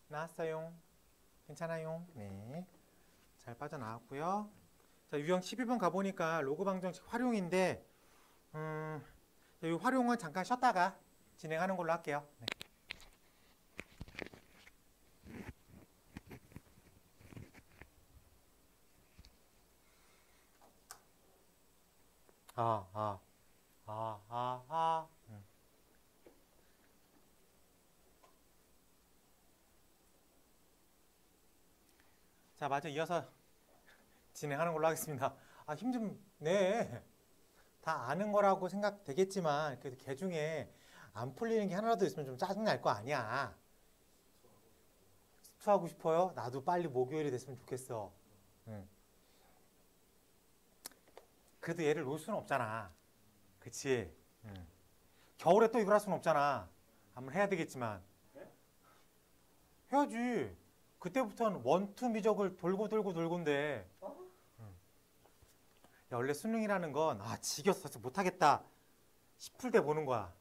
나왔어요. 괜찮아요. 네. 잘 빠져나왔고요. 자, 유형 12번 가보니까 로그 방정식 활용인데 이 활용은 잠깐 쉬었다가 진행하는 걸로 할게요. 네. 아, 아, 아, 아, 아. 자, 마저 이어서 진행하는 걸로 하겠습니다. 아, 힘 좀 내. 다 아는 거라고 생각되겠지만 그래도 개 중에 안 풀리는 게 하나라도 있으면 좀 짜증 날 거 아니야. 수하고 싶어요? 나도 빨리 목요일이 됐으면 좋겠어. 응. 그래도 얘를 놓을 수는 없잖아. 그치? 응. 겨울에 또 이걸 할 수는 없잖아. 한번 해야 되겠지만. 해야지. 그때부터는 원투 미적을 돌고 돌고 돌고인데. 야, 원래 수능이라는 건 지겼어. 못하겠다 싶을 때 보는 거야.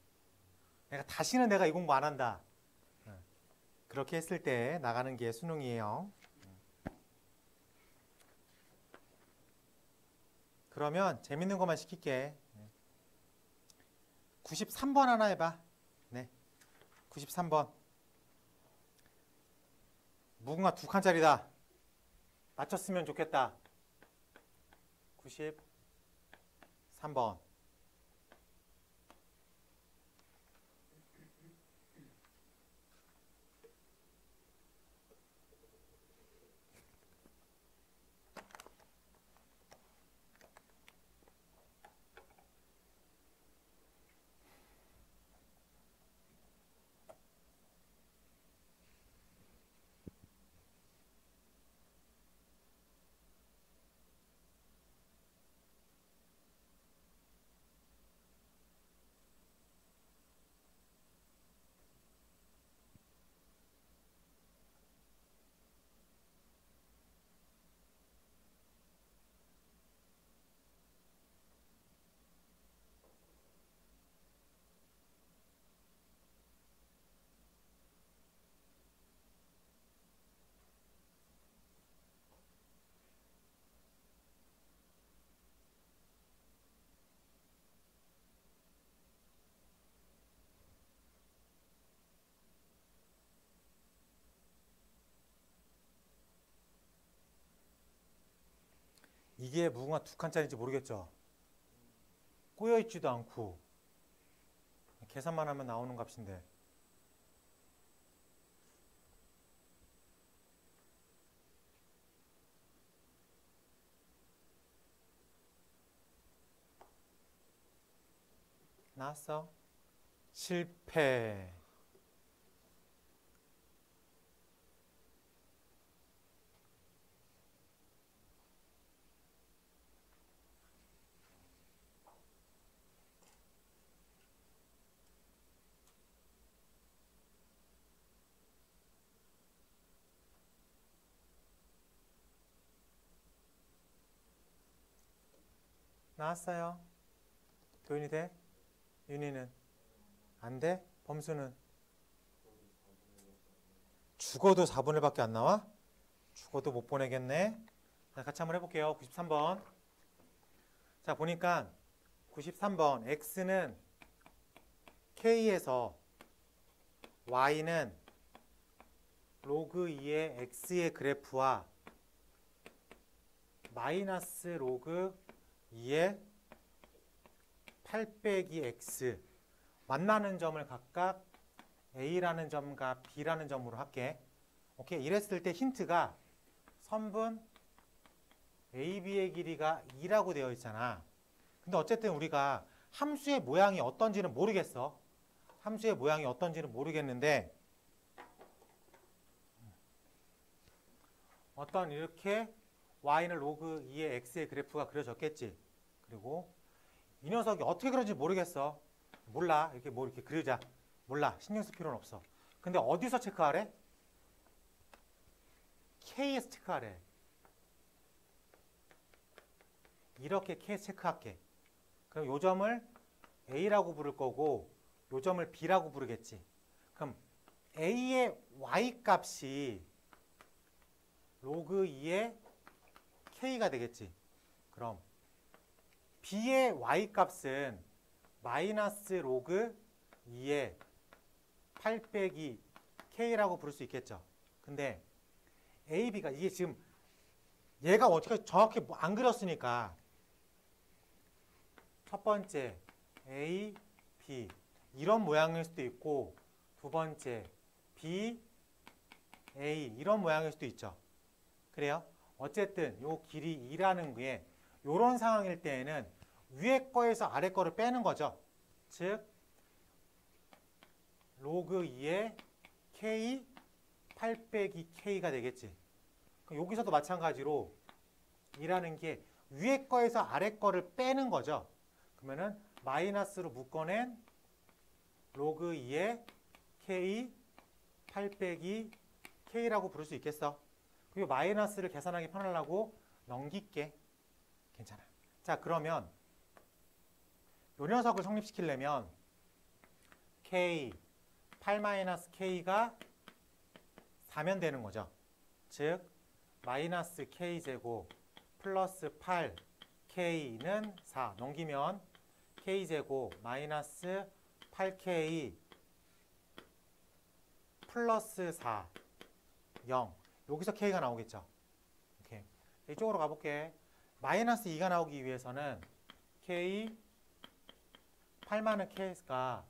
다시는 내가 이 공부 안 한다. 그렇게 했을 때 나가는 게 수능이에요. 그러면 재밌는 것만 시킬게. 93번 하나 해봐. 네, 93번. 무궁화 2칸짜리다. 맞췄으면 좋겠다. 93번. 이게 무궁화 2칸짜리인지 모르겠죠? 꼬여있지도 않고 계산만 하면 나오는 값인데 나왔어? 실패. 나왔어요. 도윤이 돼? 윤희는? 안 돼? 범수는? 죽어도 4분의 1밖에 안 나와? 죽어도 못 보내겠네. 자, 같이 한번 해볼게요. 93번. 자, 보니까 93번 x는 k에서 y는 로그 2의 x의 그래프와 마이너스 로그 2의 8 빼기 x 만나는 점을 각각 a라는 점과 b라는 점으로 할게. 오케이. 이랬을 때 힌트가 선분 AB의 길이가 2라고 되어 있잖아. 근데 어쨌든 우리가 함수의 모양이 어떤지는 모르겠어. 함수의 모양이 어떤지는 모르겠는데 어떤 이렇게 y는 로그 2의 x의 그래프가 그려졌겠지. 그리고 이 녀석이 어떻게 그런지 모르겠어. 몰라. 이렇게 뭐 이렇게 그리자. 몰라. 신경 쓸 필요는 없어. 근데 어디서 체크하래? K에서 체크하래. 이렇게 K 체크할게. 그럼 요 점을 A라고 부를 거고 요 점을 B라고 부르겠지. 그럼 A의 Y 값이 로그 2의 K가 되겠지. 그럼 B의 Y 값은 마이너스 로그 2의 8 빼기 K라고 부를 수 있겠죠. 근데 A, B가 이게 지금 얘가 어떻게 정확히 안 그렸으니까 첫 번째 A, B 이런 모양일 수도 있고 두 번째 B, A 이런 모양일 수도 있죠. 그래요? 어쨌든 요 길이 2라는 게 요런 상황일 때에는 위에 거에서 아래 거를 빼는 거죠. 즉 로그 2의 K 8 빼기 K가 되겠지. 여기서도 마찬가지로 2라는 게 위에 거에서 아래 거를 빼는 거죠. 그러면은 마이너스로 묶어낸 로그 2의 K 8 빼기 K라고 부를 수 있겠어. 그리고 마이너스를 계산하기 편하려고 넘길게. 괜찮아. 자, 그러면 요 녀석을 성립시키려면 K 8-K가 4면 되는 거죠. 즉 마이너스 K제곱 플러스 8K는 4 넘기면 K제곱 마이너스 8K 플러스 4 0 여기서 K가 나오겠죠. 오케이. 이쪽으로 가볼게. 마이너스 2가 나오기 위해서는 K 8만은 K가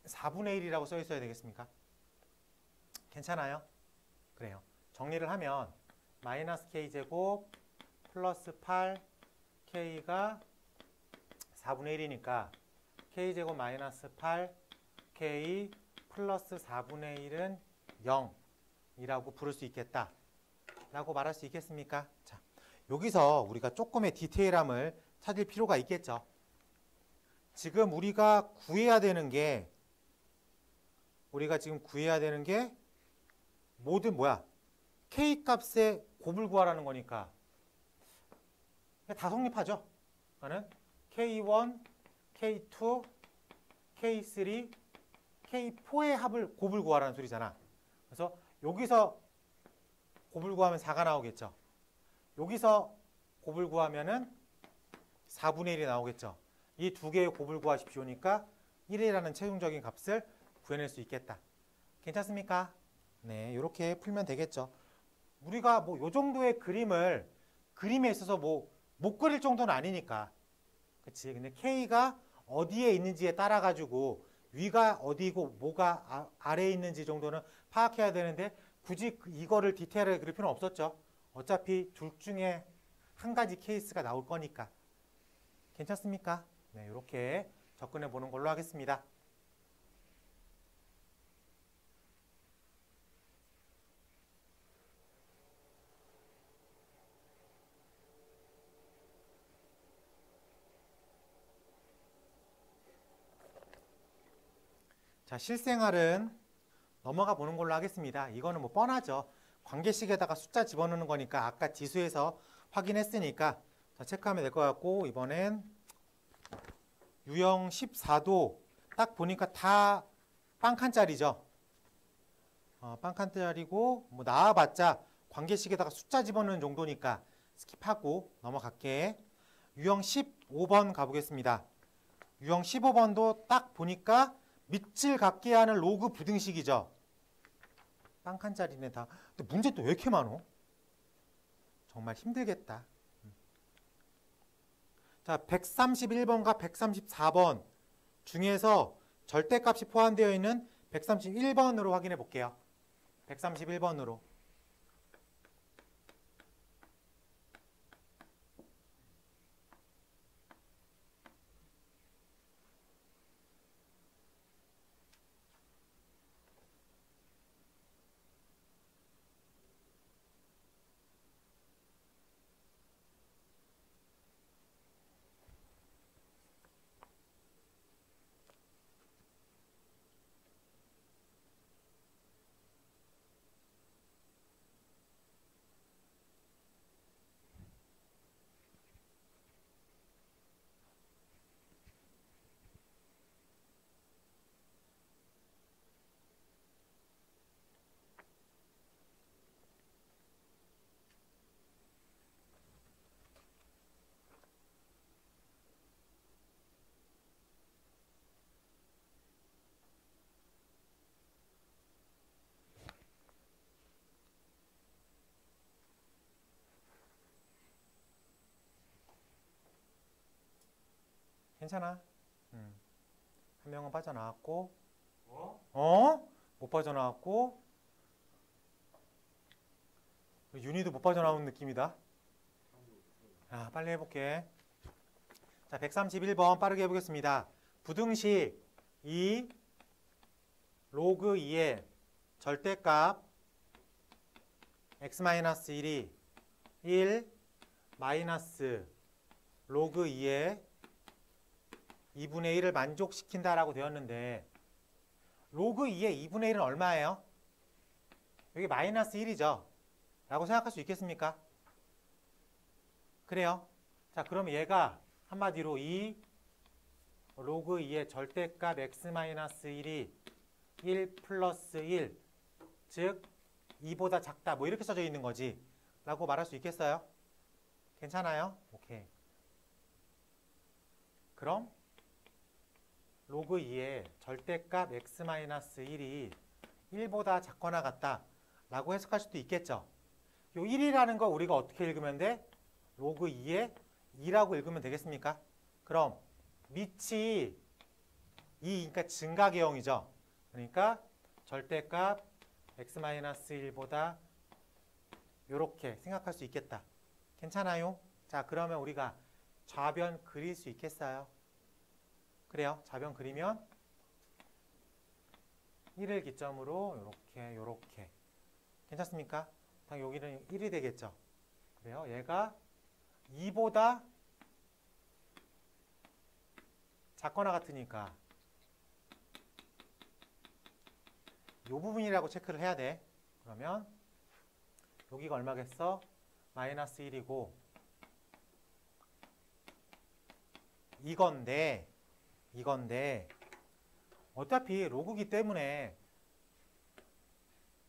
4분의 1이라고 써 있어야 되겠습니까? 괜찮아요? 그래요. 정리를 하면 마이너스 K제곱 플러스 8K가 4분의 1이니까 K제곱 마이너스 8K 플러스 4분의 1은 0이라고 부를 수 있겠다. 라고 말할 수 있겠습니까? 자, 여기서 우리가 조금의 디테일함을 찾을 필요가 있겠죠. 지금 우리가 구해야 되는 게 모든 뭐야? K 값의 곱을 구하라는 거니까 다 성립하죠. 그러니까는 K1, K2, K3, K4의 합을 곱을 구하라는 소리잖아. 그래서 여기서 곱을 구하면 4가 나오겠죠. 여기서 곱을 구하면은 4분의 1이 나오겠죠. 이 두 개의 곱을 구하십시오니까 1이라는 최종적인 값을 구해낼 수 있겠다. 괜찮습니까? 네, 이렇게 풀면 되겠죠. 우리가 뭐 요 정도의 그림에 있어서 뭐 못 그릴 정도는 아니니까. 그치? 근데 K가 어디에 있는지에 따라 가지고 위가 어디고 뭐가 아래에 있는지 정도는 파악해야 되는데 굳이 이거를 디테일하게 그릴 필요는 없었죠. 어차피 둘 중에 한 가지 케이스가 나올 거니까. 괜찮습니까? 네, 이렇게 접근해 보는 걸로 하겠습니다. 자, 실생활은 넘어가 보는 걸로 하겠습니다. 이거는 뭐 뻔하죠. 관계식에다가 숫자 집어넣는 거니까 아까 지수에서 확인했으니까 자, 체크하면 될 것 같고 이번엔 유형 14도 딱 보니까 다 빵칸짜리죠. 빵칸짜리고 뭐 나와봤자 관계식에다가 숫자 집어넣는 정도니까 스킵하고 넘어갈게. 유형 15번 가보겠습니다. 유형 15번도 딱 보니까 밑줄 같게 하는 로그 부등식이죠. 빵칸짜리네 다. 근데 문제 또 왜 이렇게 많어? 정말 힘들겠다. 자, 131번과 134번 중에서 절대값이 포함되어 있는 131번으로 확인해 볼게요. 131번으로. 괜찮아. 한 명은 빠져나왔고, 못 빠져나왔고, 윤희도 못 빠져나온 느낌이다. 자, 빨리 해볼게. 자, 131번 빠르게 해보겠습니다. 부등식 2 로그 2의 절대값 x-1이 1 마이너스 로그 2의 2분의 1을 만족시킨다라고 되었는데 로그 2의 2분의 1은 얼마예요? 여기 마이너스 1이죠. 라고 생각할 수 있겠습니까? 그래요. 자, 그럼 얘가 한마디로 2 로그 2의 절대값 x-1이 1 플러스 1, 즉 2보다 작다. 뭐 이렇게 써져 있는 거지. 라고 말할 수 있겠어요? 괜찮아요? 오케이. 그럼 로그 2의 절대값 x-1이 1보다 작거나 같다 라고 해석할 수도 있겠죠. 요 1이라는 거 우리가 어떻게 읽으면 돼? 로그 2의 2라고 읽으면 되겠습니까? 그럼 밑이 2, 그러니까 증가계형이죠. 그러니까 절대값 x-1보다 이렇게 생각할 수 있겠다. 괜찮아요? 자, 그러면 우리가 좌변 그릴 수 있겠어요? 그래요. 좌변 그리면 1을 기점으로 요렇게 괜찮습니까? 당연히 여기는 1이 되겠죠. 그래요. 얘가 2보다 작거나 같으니까 이 부분이라고 체크를 해야 돼. 그러면 여기가 얼마겠어? 마이너스 1이고 이건데 어차피 로그기 때문에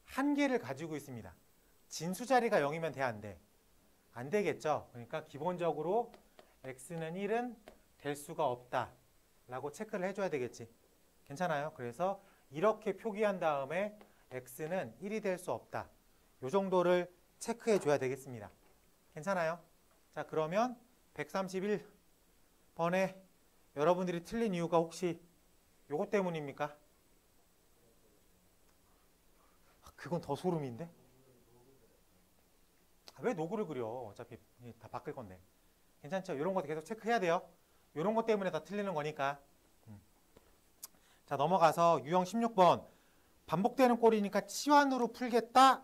한계를 가지고 있습니다. 진수자리가 0이면 돼, 안 돼? 안 되겠죠. 그러니까 기본적으로 x는 1은 될 수가 없다 라고 체크를 해줘야 되겠지. 괜찮아요? 그래서 이렇게 표기한 다음에 x는 1이 될 수 없다. 이 정도를 체크해 줘야 되겠습니다. 괜찮아요? 자, 그러면 131번에 여러분들이 틀린 이유가 혹시 요것 때문입니까? 그건 더 소름인데? 왜 노구를 그려? 어차피 다 바꿀 건데. 괜찮죠? 이런 것도 계속 체크해야 돼요. 이런 것 때문에 다 틀리는 거니까. 자, 넘어가서 유형 16번. 반복되는 꼴이니까 치환으로 풀겠다.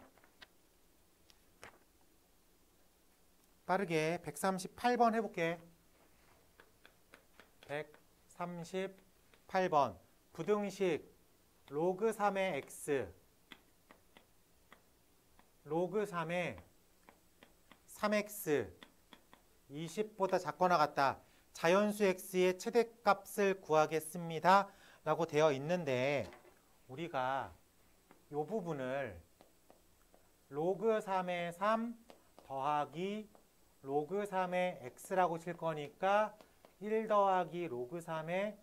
빠르게 138번 해볼게. 138번. 부등식 로그 3의 x 로그 3의 3x 20보다 작거나 같다. 자연수 x의 최대값을 구하겠습니다. 라고 되어 있는데 우리가 이 부분을 로그 3의 3 더하기 로그 3의 x라고 칠 거니까 1 더하기 로그 3의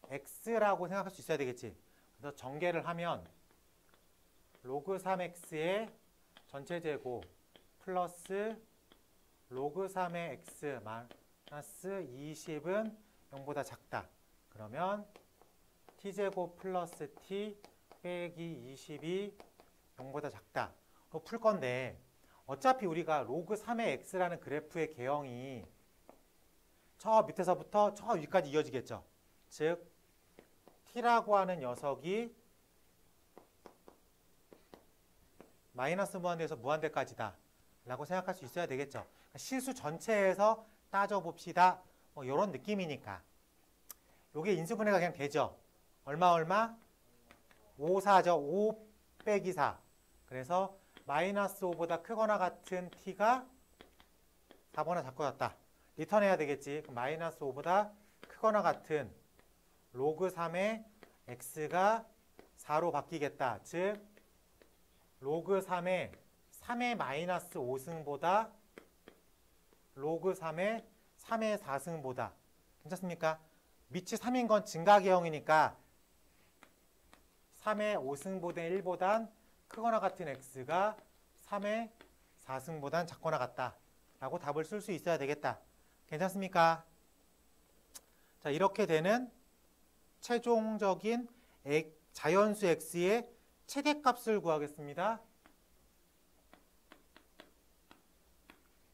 x라고 생각할 수 있어야 되겠지. 그래서 전개를 하면 로그 3x의 전체 제곱 플러스 로그 3의 x 마이너스 20은 0보다 작다. 그러면 t제곱 플러스 t 빼기 20이 0보다 작다. 그거 풀 건데 어차피 우리가 로그 3의 x라는 그래프의 개형이 저 밑에서부터 저 위까지 이어지겠죠. 즉 t라고 하는 녀석이 마이너스 무한대에서 무한대까지다 라고 생각할 수 있어야 되겠죠. 실수 전체에서 따져봅시다. 뭐 이런 느낌이니까 요게 인수분해가 그냥 되죠. 얼마 5, 4죠. 5 빼기 4. 그래서 마이너스 5보다 크거나 같은 t가 4보다 작거나 리턴해야 되겠지. 그럼 마이너스 5보다 크거나 같은 로그 3의 x가 4로 바뀌겠다. 즉 로그 3의 마이너스 5승보다 로그 3의 4승보다 괜찮습니까? 밑이 3인 건 증가계형이니까 3의 5승보다 1보단 크거나 같은 x가 3의 4승보단 작거나 같다 라고 답을 쓸 수 있어야 되겠다. 괜찮습니까? 자, 이렇게 되는 최종적인 자연수 x의 최대값을 구하겠습니다.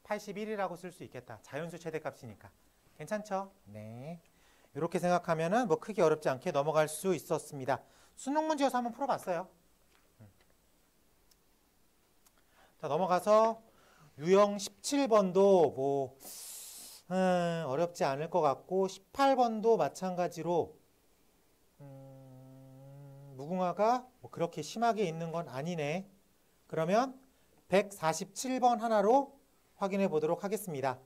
81이라고 쓸 수 있겠다. 자연수 최대값이니까. 괜찮죠? 네. 이렇게 생각하면은 뭐 크게 어렵지 않게 넘어갈 수 있었습니다. 수능 문제여서 한번 풀어봤어요. 자, 넘어가서 유형 17번도 뭐 어렵지 않을 것 같고 18번도 마찬가지로 무궁화가 뭐 그렇게 심하게 있는 건 아니네. 그러면 147번 하나로 확인해 보도록 하겠습니다.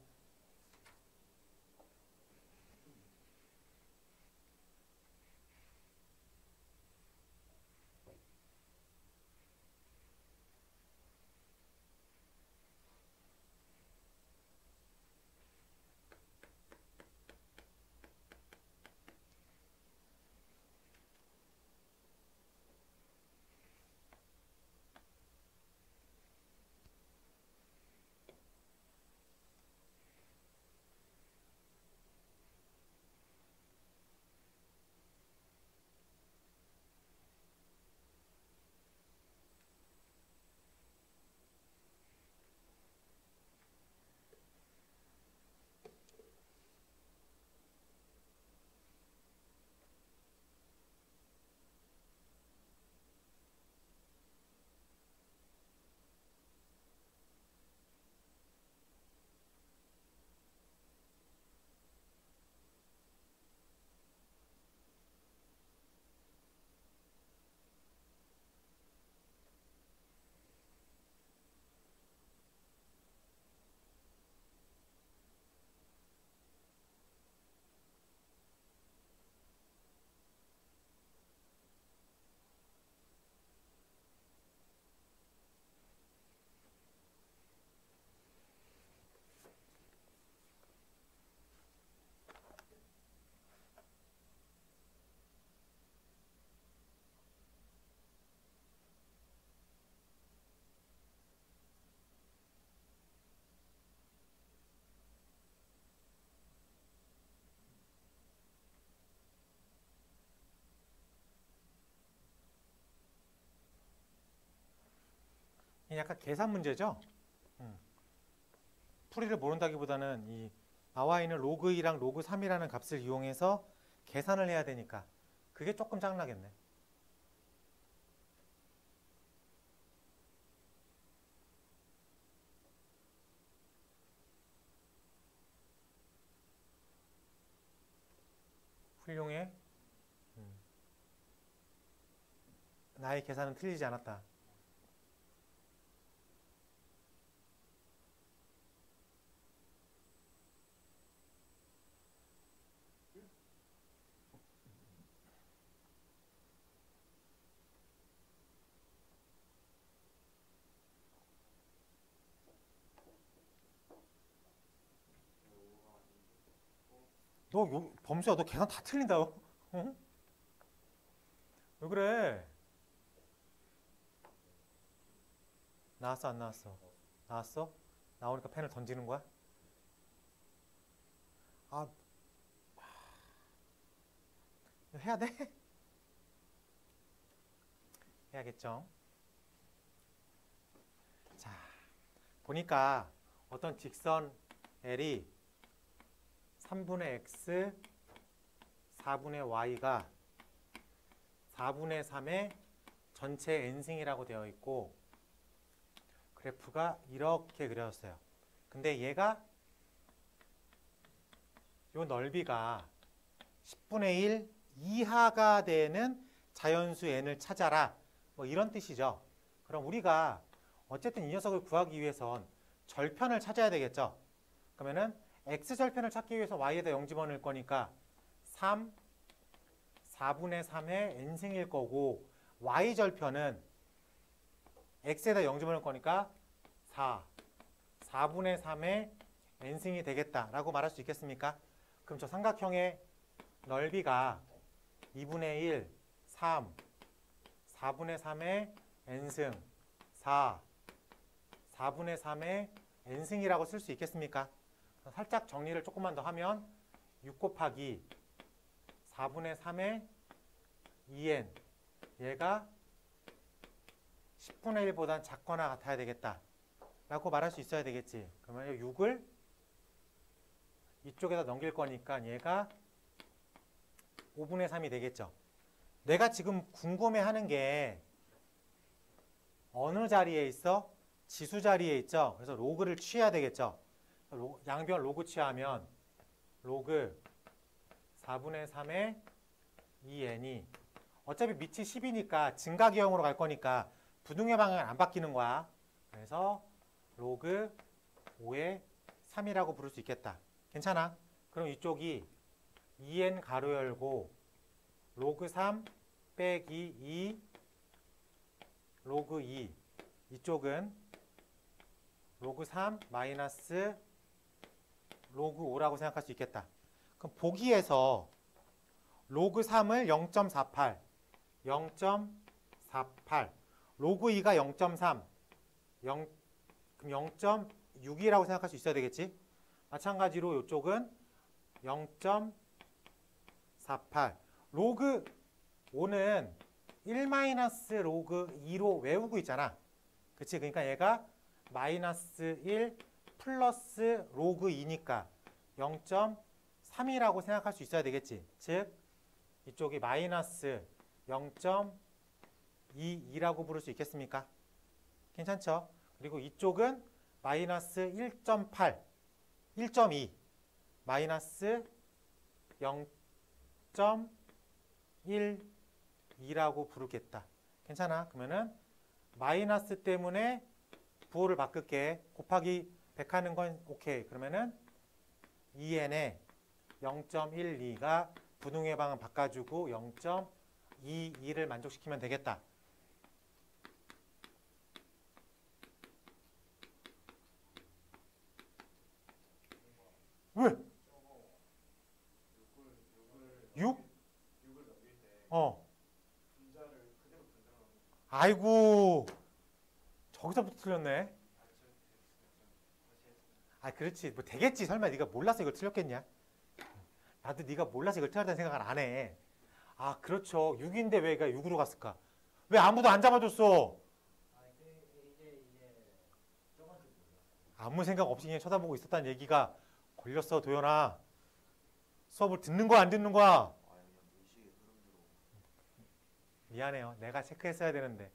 약간 계산 문제죠. 풀이를 모른다기보다는 이 나와 있는 로그 2랑 로그 3이라는 값을 이용해서 계산을 해야 되니까 그게 조금 짱나겠네. 훌륭해. 나의 계산은 틀리지 않았다. 범수야, 너 계산 다 틀린다. 어? 왜 그래? 나왔어, 안 나왔어? 나왔어? 나오니까 펜을 던지는 거야? 아, 해야 돼? 해야겠죠? 자, 보니까 어떤 직선 L이 3분의 X, 4분의 Y가 4분의 3의 전체 n승이라고 되어 있고 그래프가 이렇게 그려졌어요. 근데 얘가 요 넓이가 10분의 1 이하가 되는 자연수 n을 찾아라. 뭐 이런 뜻이죠. 그럼 우리가 어쨌든 이 녀석을 구하기 위해선 절편을 찾아야 되겠죠. 그러면은 x절편을 찾기 위해서 y에다 0 집어넣을 거니까 3, 4분의 3의 n승일 거고 y절편은 x에다 0 집어넣을 거니까 4, 4분의 3의 n승이 되겠다라고 말할 수 있겠습니까? 그럼 저 삼각형의 넓이가 2분의 1, 3, 4분의 3의 n승, 4, 4분의 3의 n승이라고 쓸 수 있겠습니까? 살짝 정리를 조금만 더 하면 6 곱하기 4분의 3의 2n 얘가 10분의 1보단 작거나 같아야 되겠다 라고 말할 수 있어야 되겠지. 그러면 6을 이쪽에다 넘길 거니까 얘가 5분의 3이 되겠죠. 내가 지금 궁금해하는 게 어느 자리에 있어? 지수 자리에 있죠. 그래서 로그를 취해야 되겠죠. 양변 로그 취하면 로그 4분의 3의 2n이 어차피 밑이 10이니까 증가기형으로 갈 거니까 부등의 방향은 안 바뀌는 거야. 그래서 로그 5의 3이라고 부를 수 있겠다. 괜찮아? 그럼 이쪽이 2n 가로 열고 로그 3 빼기 2 로그 2 이쪽은 로그 3 마이너스 로그 5라고 생각할 수 있겠다. 그럼 보기에서 로그 3을 0.48 0.48 로그 2가 0.3 그럼 0.6이라고 생각할 수 있어야 되겠지. 마찬가지로 이쪽은 0.48 로그 5는 1 마이너스 로그 2로 외우고 있잖아. 그치? 그러니까 얘가 마이너스 1 플러스 로그 2니까 0.3이라고 생각할 수 있어야 되겠지. 즉 이쪽이 마이너스 0.22라고 부를 수 있겠습니까? 괜찮죠? 그리고 이쪽은 마이너스 1.8 1.2 마이너스 0.12라고 부르겠다. 괜찮아? 그러면은 마이너스 때문에 부호를 바꿀게. 곱하기 100 하는 건 오케이. 그러면은 2n에 0.12가 부등의 방은 바꿔주고 0.22를 만족시키면 되겠다. 왜? 6? 어. 아이고. 저기서부터 틀렸네. 아, 그렇지. 뭐 되겠지. 설마 네가 몰라서 이걸 틀렸겠냐? 나도 네가 몰라서 이걸 틀렸다는 생각을 안 해. 아, 그렇죠. 6인데 왜 얘가 6으로 갔을까? 왜 아무도 안 잡아줬어? 아무 생각 없이 그냥 쳐다보고 있었다는 얘기가 걸렸어, 도연아. 수업을 듣는 거야, 안 듣는 거야? 미안해요. 내가 체크했어야 되는데.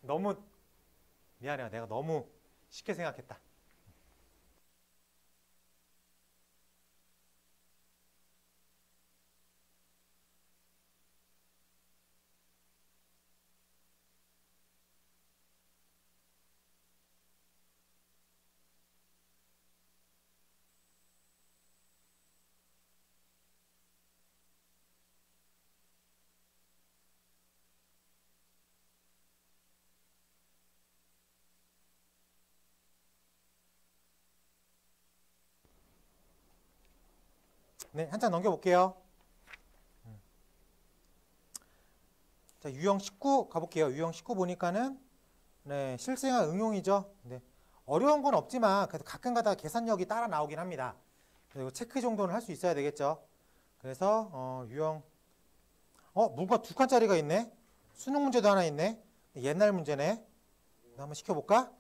너무 미안해요. 내가 너무 쉽게 생각했다. 네, 한 장 넘겨볼게요. 자, 유형 19 가볼게요. 유형 19 보니까는 네, 실생활 응용이죠. 네, 어려운 건 없지만 그래도 가끔가다 계산력이 따라 나오긴 합니다. 그리고 체크 정도는 할 수 있어야 되겠죠. 그래서 유형 문과 2칸짜리가 있네. 수능 문제도 하나 있네. 옛날 문제네. 한번 시켜볼까?